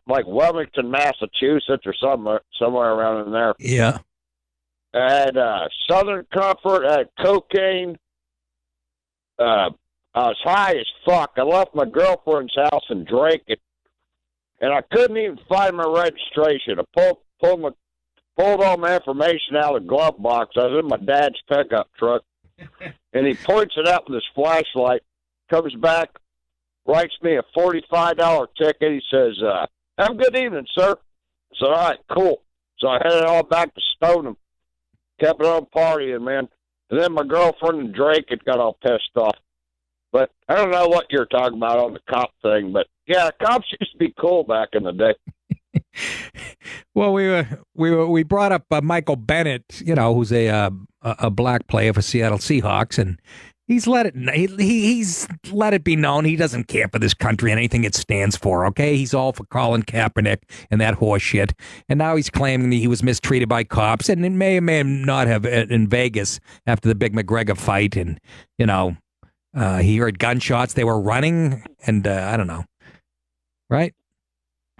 like Wilmington, Massachusetts, or somewhere around in there. Yeah. I had Southern Comfort, I had cocaine. I was high as fuck. I left my girlfriend's house and drank it, and I couldn't even find my registration. I pulled all my information out of the glove box. I was in my dad's pickup truck, and he points it out with his flashlight, comes back, writes me a $45 ticket. He says, have a good evening, sir. I said, all right, cool. So I headed all back to Stoneham. Kept on partying, man. And then my girlfriend and Drake had got all pissed off. But I don't know what you're talking about on the cop thing. But, yeah, cops used to be cool back in the day. Well, we brought up Michael Bennett, who's a black player for Seattle Seahawks, and he's let it be known he doesn't care for this country and anything it stands for. Okay, he's all for Colin Kaepernick and that horse shit, and now he's claiming that he was mistreated by cops, and it may or may not have in Vegas after the big McGregor fight, and he heard gunshots. They were running, and I don't know, right?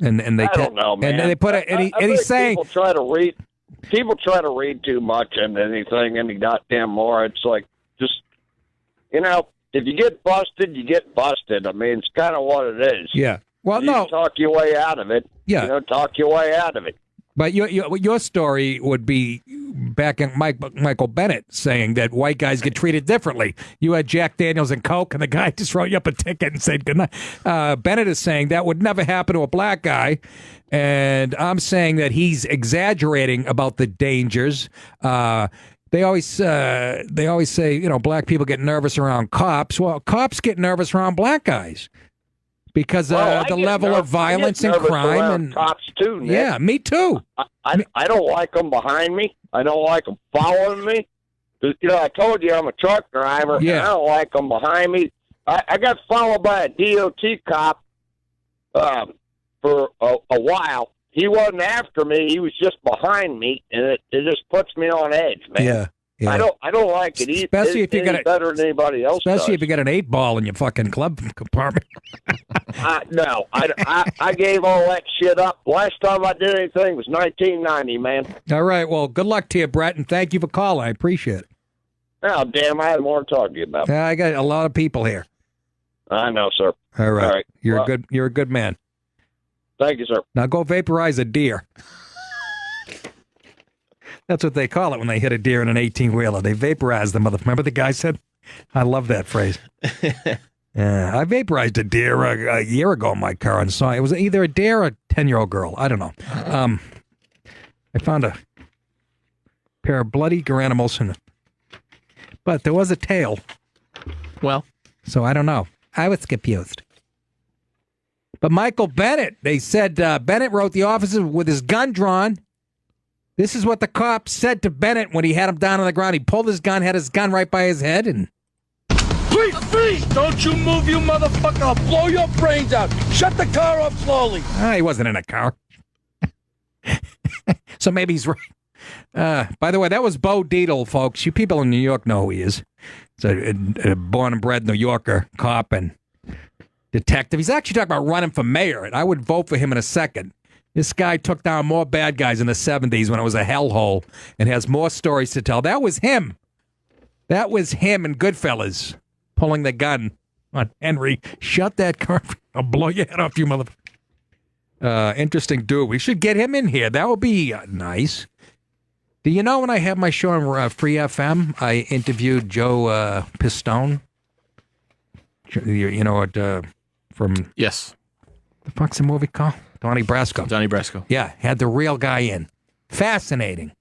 And they I don't know, man. And they put he's saying people try to read too much into anything any goddamn more. It's like just if you get busted, you get busted. I mean, it's kind of what it is. Yeah. Well, you talk your way out of it. Yeah. Talk your way out of it. But your story would be backing Michael Bennett saying that white guys get treated differently. You had Jack Daniels and Coke, and the guy just wrote you up a ticket and said goodnight. Bennett is saying that would never happen to a black guy, and I'm saying that he's exaggerating about the dangers. They always say, black people get nervous around cops. Well, cops get nervous around black guys. Because the level of violence and crime and cops too, Nick. Yeah, me too. I don't like them behind me. I don't like them following me. I told you I'm a truck driver. Yeah. And I don't like them behind me. I got followed by a DOT cop for a while. He wasn't after me. He was just behind me, and it just puts me on edge, man. Yeah. Yeah. I don't like it. Especially if you got better than anybody else. Especially does. if you got an 8-ball in your fucking club compartment. No, I gave all that shit up. Last time I did anything was 1990, man. All right. Well, good luck to you, Brett, and thank you for calling. I appreciate it. Oh, damn! I had more to talk to you about. Yeah, I got a lot of people here. I know, sir. All right. All right. You're a good man. Thank you, sir. Now go vaporize a deer. That's what they call it when they hit a deer in an 18-wheeler. They vaporize the mother. Remember the guy said? I love that phrase. Yeah, I vaporized a deer a year ago in my car and saw it was either a deer or a 10-year-old girl. I don't know. I found a pair of bloody animals, but there was a tail. Well, so I don't know. I was confused. But Michael Bennett, they said Bennett wrote the officer with his gun drawn. This is what the cop said to Bennett when he had him down on the ground. He pulled his gun, had his gun right by his head, and... Please, don't you move, you motherfucker. I'll blow your brains out. Shut the car up slowly. He wasn't in a car. So maybe he's right. By the way, that was Bo Dietl, folks. You people in New York know who he is. He's a born and bred New Yorker, cop and detective. He's actually talking about running for mayor, and I would vote for him in a second. This guy took down more bad guys in the 70s when it was a hellhole and has more stories to tell. That was him. That was him in Goodfellas pulling the gun on Henry. Shut that car. I'll blow your head off, you mother... interesting dude. We should get him in here. That would be nice. Do you know when I had my show on Free FM, I interviewed Joe Pistone? You know what, from... Yes. The fuck's the movie called? Donnie Brasco. Donnie Brasco. Yeah, had the real guy in. Fascinating.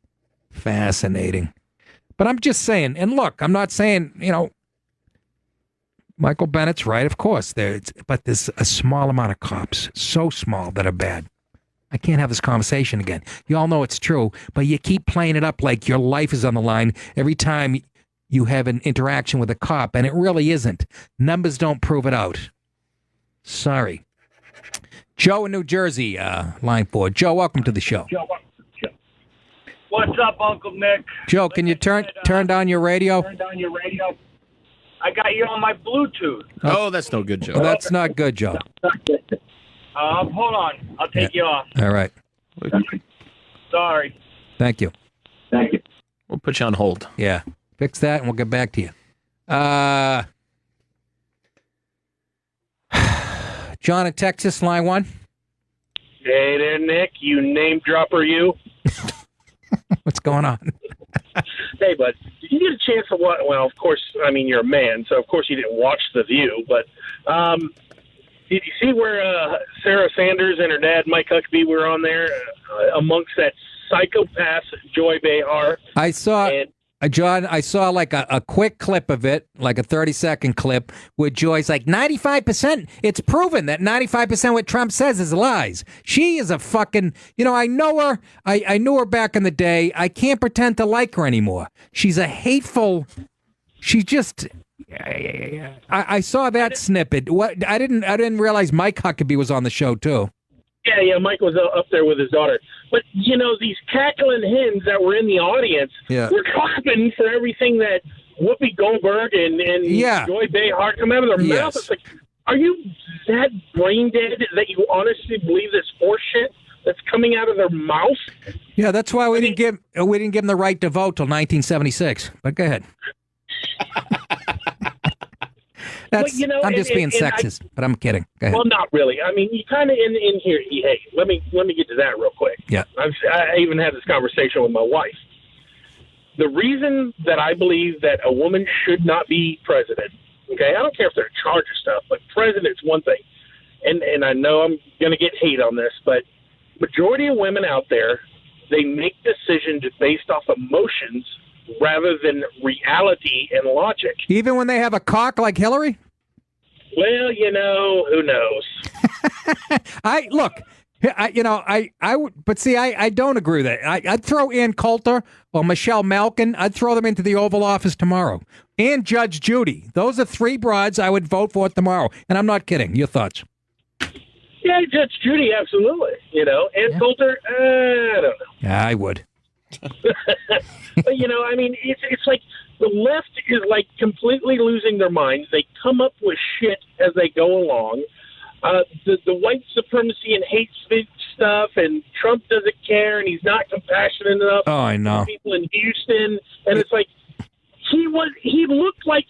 But I'm just saying, and look, I'm not saying, Michael Bennett's right, of course. But there's a small amount of cops, so small that are bad. I can't have this conversation again. You all know it's true, but you keep playing it up like your life is on the line every time you have an interaction with a cop, and it really isn't. Numbers don't prove it out. Sorry. Joe in New Jersey, line 4. Joe, welcome to the show. What's up, Uncle Nick? Joe, can you turn down your radio? Turn down your radio. I got you on my Bluetooth. Oh, that's no good, Joe. Well, that's not good, Joe. Hold on. I'll take you off. All right. Sorry. Thank you. We'll put you on hold. Yeah. Fix that, and we'll get back to you. John in Texas, line 1. Hey there, Nick. You name dropper, you. What's going on? Hey, bud. Did you get a chance to watch? Well, of course, I mean, you're a man, so of course you didn't watch The View, but Did you see where Sarah Sanders and her dad, Mike Huckabee, were on there amongst that psychopath Joy Behar? I saw, John, I saw like a quick clip of it, like a 30-second clip, where Joy's like, 95%, it's proven that 95% what Trump says is lies. She is a fucking, I know her. I knew her back in the day. I can't pretend to like her anymore. She's a hateful, she's just... I saw that snippet. What I didn't realize Mike Huckabee was on the show too. Yeah, Mike was up there with his daughter. But these cackling hens that were in the audience were clapping for everything that Whoopi Goldberg and Joy Behar come out of their mouth. It's like, are you that brain dead that you honestly believe this horse shit that's coming out of their mouth? Yeah, that's why we didn't give them the right to vote till 1976. But go ahead. I'm just being sexist, but I'm kidding. Go ahead. Well, not really. I mean, you kind of in here. Hey, let me get to that real quick. Yeah. I even had this conversation with my wife. The reason that I believe that a woman should not be president, okay, I don't care if they're in charge of stuff, but president's one thing. And I know I'm going to get hate on this, but majority of women out there, they make decisions based off emotions rather than reality and logic. Even when they have a cock like Hillary? Well, who knows? I don't agree with that. I'd throw Ann Coulter or Michelle Malkin. I'd throw them into the Oval Office tomorrow. And Judge Judy. Those are three broads I would vote for tomorrow. And I'm not kidding. Your thoughts? Yeah, Judge Judy, absolutely. Ann Coulter, I don't know. Yeah, I would. But I mean, it's like the left is like completely losing their minds. They come up with shit as they go along. The white supremacy and hate speech stuff, and Trump doesn't care, and he's not compassionate enough. Oh, I know. For people in Houston, and it's like he looked like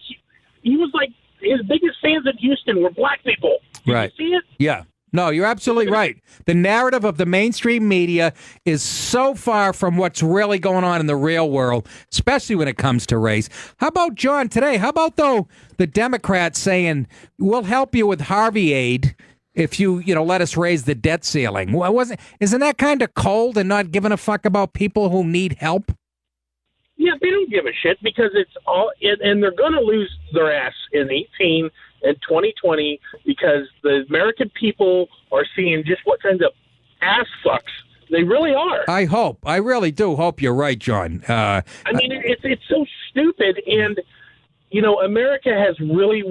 he was like his biggest fans in Houston were black people. Right. You see it? Yeah. No, you're absolutely right. The narrative of the mainstream media is so far from what's really going on in the real world, especially when it comes to race. How about, John, today? How about, though, the Democrats saying, we'll help you with Harvey aid if you let us raise the debt ceiling? Isn't that kind of cold and not giving a fuck about people who need help? Yeah, they don't give a shit because it's all, and they're going to lose their ass in 18 and 2020 because the American people are seeing just what kinds of ass fucks they really are. I really do hope you're right, John. I mean, it's so stupid, and America has really.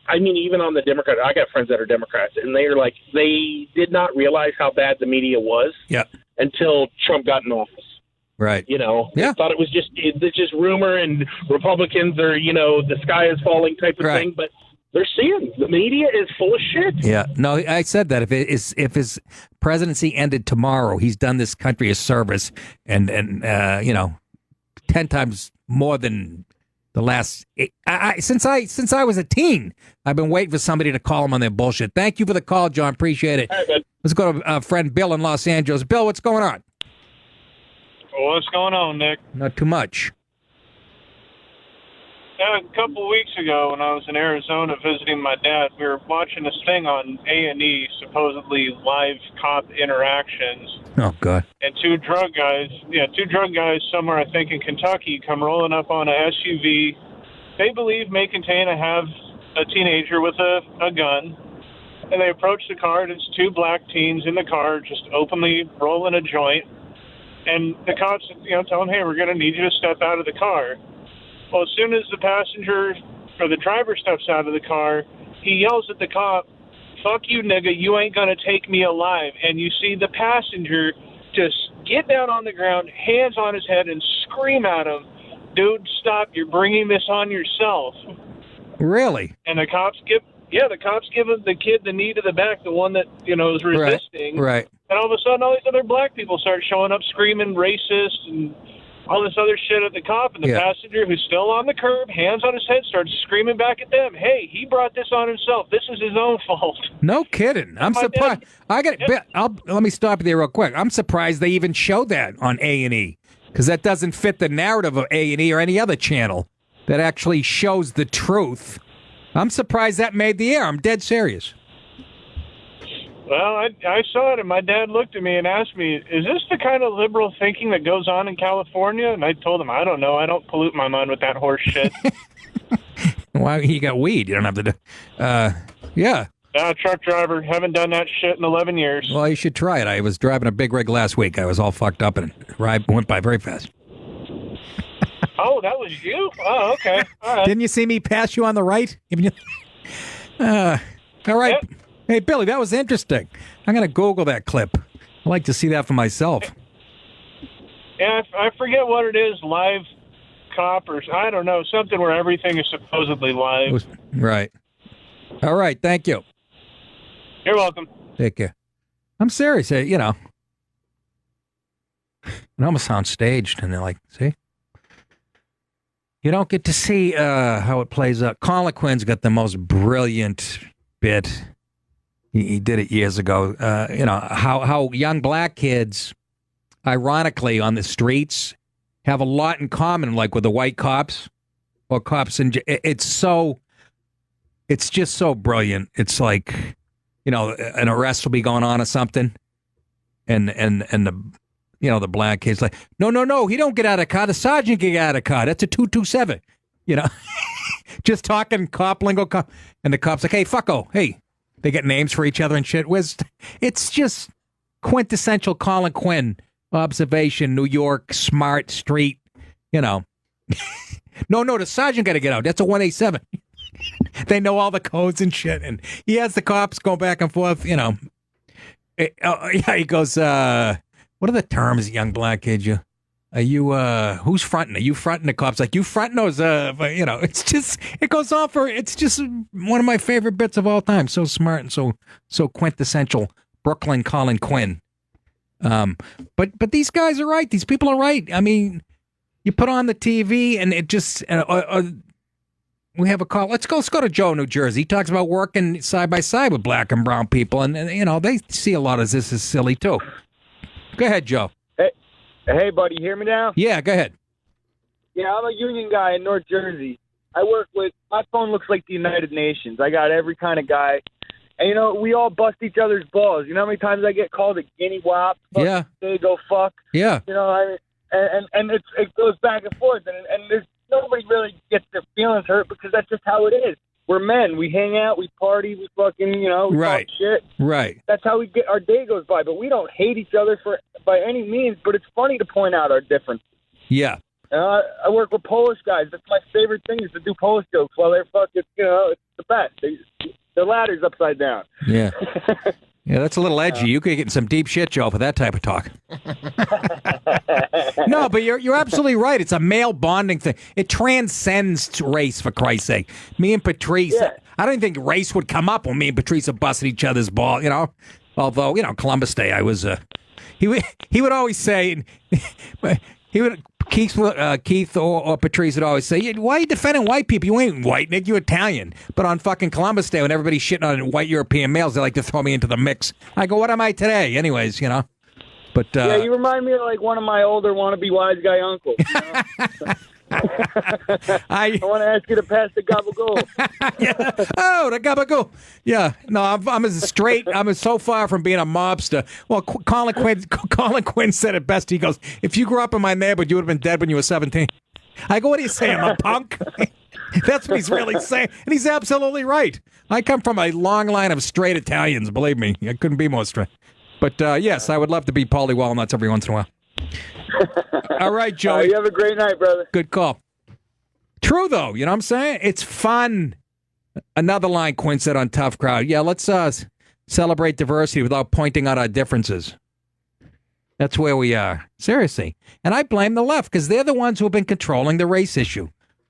I mean, even on the Democrat, I got friends that are Democrats, and they are like they did not realize how bad the media was. Until Trump got in office. Right. They thought it was just rumor and Republicans are, the sky is falling type of thing. But they're seeing the media is full of shit. Yeah. No, I said that if his presidency ended tomorrow, he's done this country a service and 10 times more than the last since I was a teen. I've been waiting for somebody to call him on their bullshit. Thank you for the call, John. Appreciate it. All right, let's go to friend Bill in Los Angeles. Bill, what's going on? What's going on, Nick? Not too much. A couple of weeks ago when I was in Arizona visiting my dad, we were watching this thing on A&E, supposedly live cop interactions. Oh, God. And two drug guys somewhere, I think in Kentucky, come rolling up on a SUV. They believe may contain a teenager with a gun. And they approach the car, and it's two black teens in the car just openly rolling a joint. And the cops, tell them, hey, we're going to need you to step out of the car. Well, as soon as the passenger or the driver steps out of the car, he yells at the cop, fuck you, nigga, you ain't going to take me alive. And you see the passenger just get down on the ground, hands on his head, and scream at him, dude, stop, you're bringing this on yourself. Really? And the cops give the kid the knee to the back, the one that, is resisting. Right. And all of a sudden, all these other black people start showing up screaming racist and all this other shit at the cop. And the passenger, who's still on the curb, hands on his head, starts screaming back at them. Hey, he brought this on himself. This is his own fault. No kidding. I'm surprised. Let me stop you there real quick. I'm surprised they even showed that on A&E because that doesn't fit the narrative of A&E or any other channel that actually shows the truth. I'm surprised that made the air. I'm dead serious. Well, I saw it, and my dad looked at me and asked me, is this the kind of liberal thinking that goes on in California? And I told him, I don't know. I don't pollute my mind with that horse shit. Why, you got weed. You don't have to do... yeah. Truck driver. Haven't done that shit in 11 years. Well, you should try it. I was driving a big rig last week. I was all fucked up, and the ride went by very fast. Oh, that was you? Oh, okay. All right. Didn't you see me pass you on the right? All right. Yep. Hey, Billy, that was interesting. I'm going to Google that clip. I'd like to see that for myself. Yeah, I forget what it is, live cop or I don't know, something where everything is supposedly live. Right. All right, thank you. You're welcome. Take care. I'm serious. You know, it almost sounds staged, and they're like, see? You don't get to see how it plays out. Colin Quinn's got the most brilliant bit. He did it years ago. You know, how young black kids, ironically, on the streets have a lot in common, like with the white cops or cops. And it's just so brilliant. It's like, you know, an arrest will be going on or something. And the, you know, the black kid's like, no, he don't get out of the car. The sergeant can get out of the car. That's a 227. You know, just talking cop lingo. And the cop's like, hey, fucko. Hey, they get names for each other and shit. It's just quintessential Colin Quinn observation, New York, smart street, you know. No, the sergeant got to get out. That's a 187. They know all the codes and shit. And he has the cops go back and forth, you know. Yeah, he goes, what are the terms, young black kid? Are you, who's fronting? Are you fronting? The cop's like, you fronting those, you know, it's just, it goes on for, it's just one of my favorite bits of all time. So smart and so quintessential Brooklyn Colin Quinn. But these guys are right. These people are right. I mean, you put on the TV and it just, we have a call. Let's go to Joe, New Jersey. He talks about working side by side with black and brown people. And you know, they see a lot of this as silly too. Go ahead, Joe. Hey, buddy, hear me now? Yeah, go ahead. Yeah, I'm a union guy in North Jersey. I work with, my phone looks like the United Nations. I got every kind of guy. And, you know, we all bust each other's balls. You know how many times I get called a guinea wop? Yeah. They go fuck. Yeah. You know, I mean, and it goes back and forth. And there's nobody really gets their feelings hurt because that's just how it is. We're men. We hang out. We party. We fucking, you know, we talk shit. Right. That's how we get our day goes by. But we don't hate each other by any means. But it's funny to point out our differences. Yeah. I work with Polish guys. That's my favorite thing is to do Polish jokes while they're fucking, you know, it's the best. The ladder's upside down. Yeah. Yeah, that's a little edgy. You could get in some deep shit, Joe, for that type of talk. No, but you're absolutely right. It's a male bonding thing. It transcends race, for Christ's sake. Me and Patrice, I don't think race would come up when me and Patrice are busting each other's ball, you know. Although, you know, Columbus Day, I was, he would always say, Keith or Patrice would always say, why are you defending white people? You ain't white, Nick. You're Italian. But on fucking Columbus Day, when everybody's shitting on white European males, they like to throw me into the mix. I go, what am I today? Anyways, you know. But yeah, you remind me of like one of my older wannabe wise guy uncles. You know? I want to ask you to pass the gabagool. Yeah. Oh, the gabagool. Yeah. No, I'm as straight. I'm so far from being a mobster. Well, Colin Quinn said it best. He goes, if you grew up in my neighborhood, you would have been dead when you were 17. I go, what are you saying? I'm a punk? That's what he's really saying. And he's absolutely right. I come from a long line of straight Italians, believe me. I couldn't be more straight. But yes, I would love to be Paulie Walnuts every once in a while. All right, Joey. You have a great night, brother. Good call. True, though. You know what I'm saying? It's fun. Another line Quinn said on Tough Crowd. Yeah, let's celebrate diversity without pointing out our differences. That's where we are. Seriously. And I blame the left because they're the ones who have been controlling the race issue.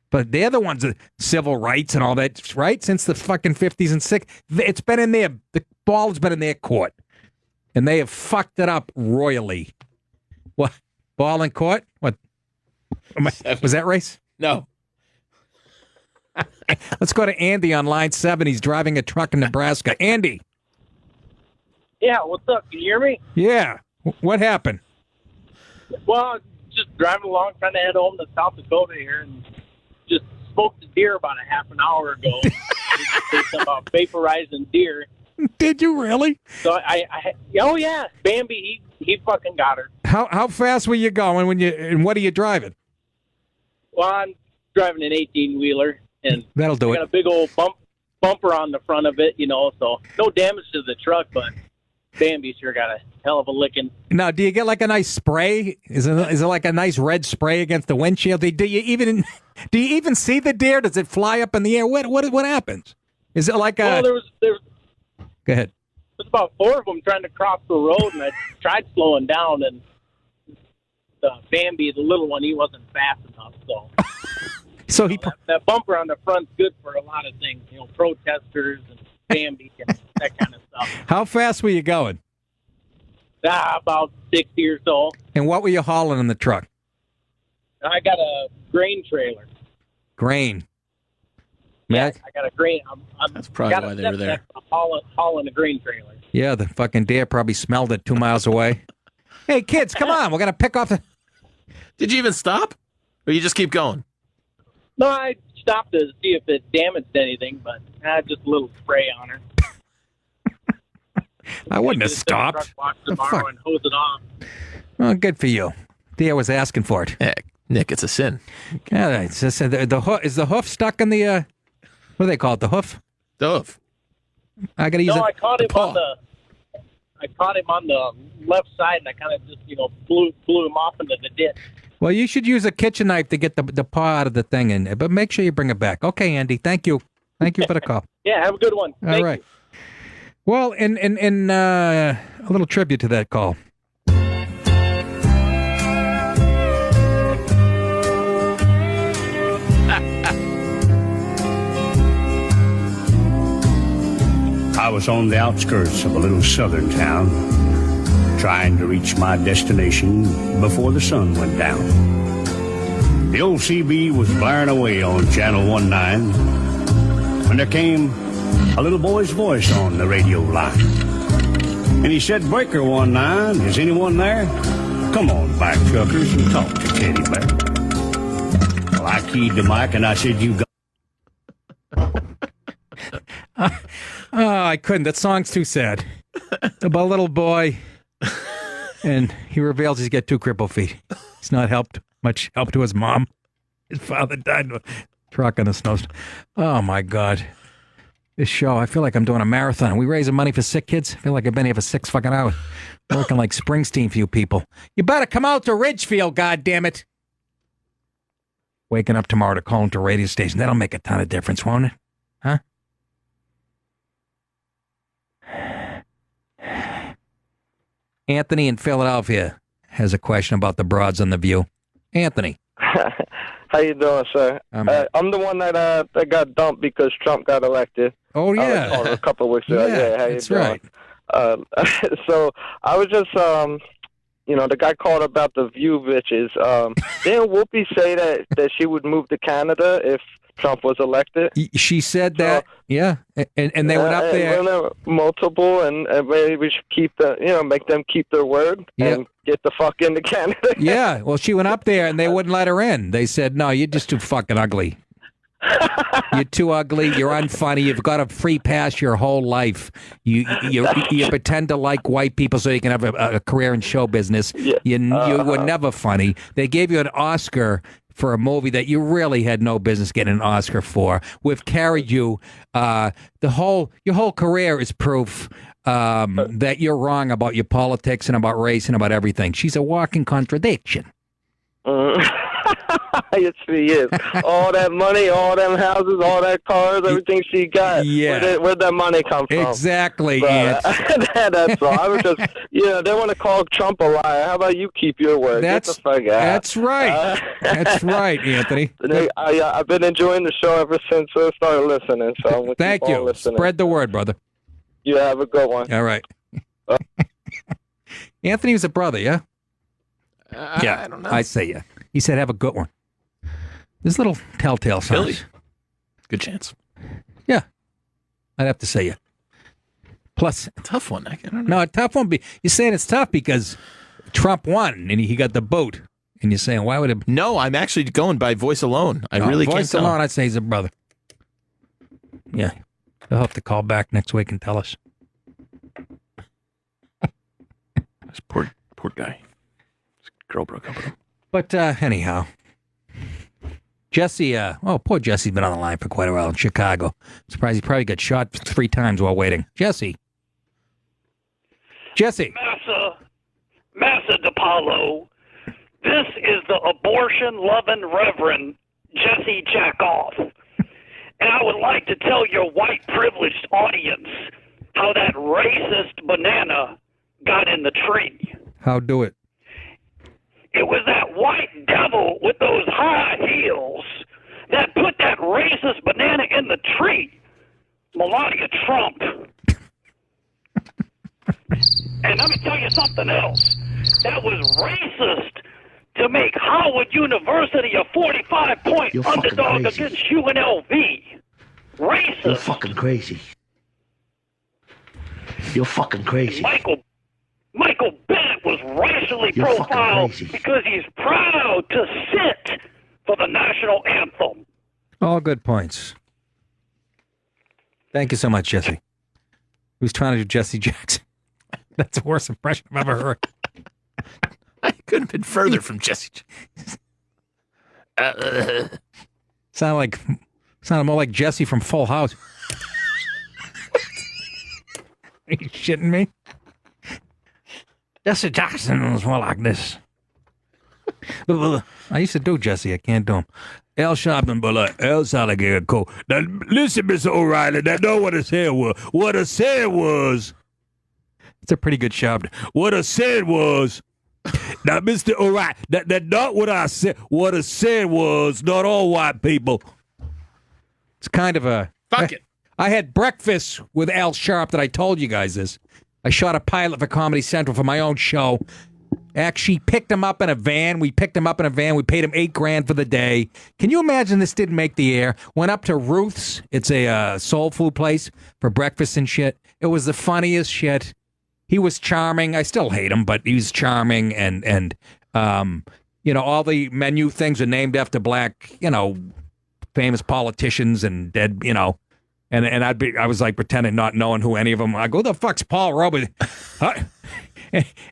But they're the ones that civil rights and all that, right? Since the fucking 50s and 60s. It's been in their, the ball has been in their court. And they have fucked it up royally. What? Ball in court? What? Was that race? No. Let's go to Andy on line 7. He's driving a truck in Nebraska. Andy. Yeah, what's up? Can you hear me? Yeah. What happened? Well, just driving along, trying to head home to South Dakota here, and just smoked a deer about a half an hour ago. They talking about vaporizing deer. Did you really? So oh yeah, Bambi, he fucking got her. How fast were you going and what are you driving? Well, I'm driving an 18-wheeler, and that'll do got a big old bumper on the front of it, so no damage to the truck, but Bambi sure got a hell of a licking. Now, do you get like a nice spray? Is it like a nice red spray against the windshield? Do you even see the deer? Does it fly up in the air? What happens? Is it like a? Well, there was Go ahead. There's about 4 of them trying to cross the road, and I tried slowing down, and the Bambi, the little one, he wasn't fast enough. So, that bumper on the front's good for a lot of things, protesters and Bambi and that kind of stuff. How fast were you going? About 60 or so. And what were you hauling in the truck? I got a grain trailer. Grain. Yeah, I got a grain. That's probably why they were there. I'm hauling a grain trailer. Yeah, the fucking deer probably smelled it 2 miles away. Hey, kids, come on. We're going to pick off the... Did you even stop? Or you just keep going? No, I stopped to see if it damaged anything, but I had just a little spray on her. I wouldn't have stopped. Tomorrow and hose it off. Well, good for you. Deer was asking for it. Heck, Nick, it's a sin. Yeah, it's just, the hoof, is the hoof stuck in the... what do they call it? The hoof? The hoof. I got to use it. I caught him on the left side, and I kind of just, blew him off into the ditch. Well, you should use a kitchen knife to get the paw out of the thing, but make sure you bring it back. Okay, Andy, thank you. Thank you for the call. Yeah, have a good one. All right. Well, in a little tribute to that call. I was on the outskirts of a little southern town, trying to reach my destination before the sun went down. The old CB was blaring away on Channel 19 when there came a little boy's voice on the radio line. And he said, "Breaker 19, is anyone there? Come on back, truckers, and talk to Teddy Bear." Well, I keyed the mic and I said, "You got..." I couldn't. That song's too sad. It's about a little boy, and he reveals he's got 2 crippled feet. He's not much help to his mom. His father died in a truck in a snowstorm. Oh, my God. This show, I feel like I'm doing a marathon. Are we raising money for sick kids? I feel like I've been here for 6 fucking hours. Working like Springsteen for you people. You better come out to Ridgefield, goddammit. Waking up tomorrow to call into a radio station. That'll make a ton of difference, won't it? Huh? Anthony in Philadelphia has a question about the broads on The View. Anthony. How you doing, sir? I'm the one that got dumped because Trump got elected. Oh, yeah. A couple of weeks ago. Yeah, how you doing? Right. So I was just, the guy called about the View bitches. Didn't Whoopi say that she would move to Canada if Trump was elected? She said that, yeah, and they went up there. Multiple, and maybe we should keep make them keep their word and get the fuck into Canada. Yeah, well, she went up there and they wouldn't let her in. They said, "No, you're just too fucking ugly. You're too ugly. You're unfunny. You've got a free pass your whole life. You pretend to like white people so you can have a career in show business. You were never funny. They gave you an Oscar for a movie that you really had no business getting an Oscar for. We've carried you. Your whole career is proof that you're wrong about your politics and about race and about everything." She's a walking contradiction. Yes, she is. All that money, all them houses, all that cars, everything she got. Yeah. Where'd that money come from? Exactly. That's all. I was just, they want to call Trump a liar. How about you keep your word? Get the fuck out. That's right. That's right, Anthony. I've been enjoying the show ever since I started listening. So I'm gonna Thank keep you. on listening. Spread the word, brother. You have a good one. All right. Anthony was a brother, yeah? I don't know. I say yeah. He said, "Have a good one." There's little telltale signs. Really? Good chance. Yeah. I'd have to say yeah. Plus, tough one. I don't know. No, a tough one. You're saying it's tough because Trump won and he got the boot. And you're saying, why would it? No, I'm actually going by voice alone. I really can't tell. Voice alone, I'd say he's a brother. Yeah. He'll have to call back next week and tell us. This poor guy. This girl broke up with him. But anyhow, Jesse, poor Jesse's been on the line for quite a while in Chicago. Surprised he probably got shot 3 times while waiting. Jesse. Massa de Paolo, this is the abortion-loving Reverend Jesse Jackoff. And I would like to tell your white privileged audience how that racist banana got in the tree. How do it? It was that white devil with those high heels that put that racist banana in the tree. Melania Trump. And let me tell you something else. That was racist to make Howard University a 45-point underdog against UNLV. Racist. You're fucking crazy. You're fucking crazy. Michael Bennett was racially profiled because he's proud to sit for the national anthem. All good points. Thank you so much, Jesse. Who's trying to do Jesse Jackson? That's the worst impression I've ever heard. I couldn't have been further from Jesse. Sounded more like Jesse from Full House. Are you shitting me? Jesse Jackson was more like this. I used to do Jesse. I can't do him. Al Sharpton, but like El Salagarico. Now, listen, Mr. O'Reilly, that's not what I said was. What I said was. It's a pretty good Sharpton. What I said was. Now, Mr. O'Reilly, that's not what I said. What I said was not all white people. It's kind of a. Fuck it. I had breakfast with Al Sharpton. I told you guys this. I shot a pilot for Comedy Central for my own show. Actually picked him up in a van. We picked him up in a van. We paid him $8,000 for the day. Can you imagine this didn't make the air? Went up to Ruth's. It's a soul food place for breakfast and shit. It was the funniest shit. He was charming. I still hate him, but he was charming. And all the menu things are named after black, famous politicians and dead, And I was like pretending not knowing who any of them. I go, who the fuck's Paul Rober?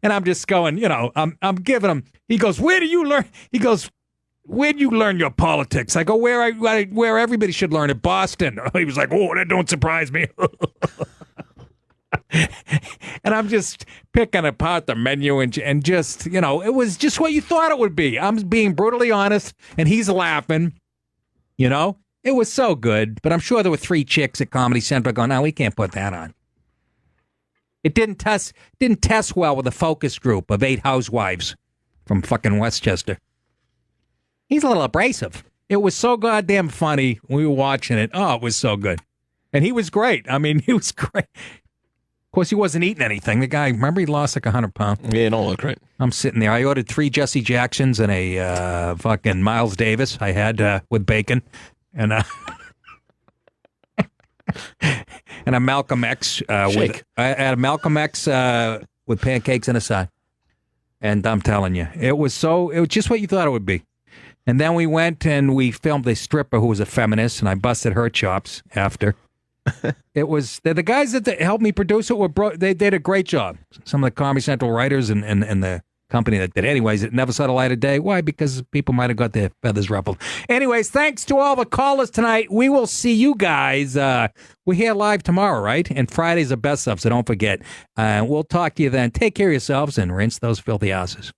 And I'm just going, I'm giving him. He goes, where do you learn? He goes, where do you learn your politics? I go, where everybody should learn it, Boston. He was like, oh, that don't surprise me. And I'm just picking apart the menu and just, it was just what you thought it would be. I'm being brutally honest, and he's laughing, It was so good, but I'm sure there were 3 chicks at Comedy Central going, no, we can't put that on. It didn't test well with a focus group of 8 housewives from fucking Westchester. He's a little abrasive. It was so goddamn funny when we were watching it. Oh, it was so good. And he was great. I mean, he was great. Of course, he wasn't eating anything. The guy, remember, he lost like 100 pounds. Yeah, it don't look right. I'm sitting there. I ordered 3 Jesse Jacksons and a fucking Miles Davis I had with bacon. And and a Malcolm X I had a Malcolm X with pancakes and a side. And I'm telling you, it was just what you thought it would be. And then we went and we filmed a stripper who was a feminist, and I busted her chops after. It was the guys that helped me produce it they did a great job. Some of the Comedy Central writers and the company that did. Anyways, it never saw the light of day. Why? Because people might have got their feathers ruffled. Anyways, thanks to all the callers tonight. We will see you guys. We're here live tomorrow, right? And Friday's the best stuff, so don't forget. We'll talk to you then. Take care of yourselves and rinse those filthy asses.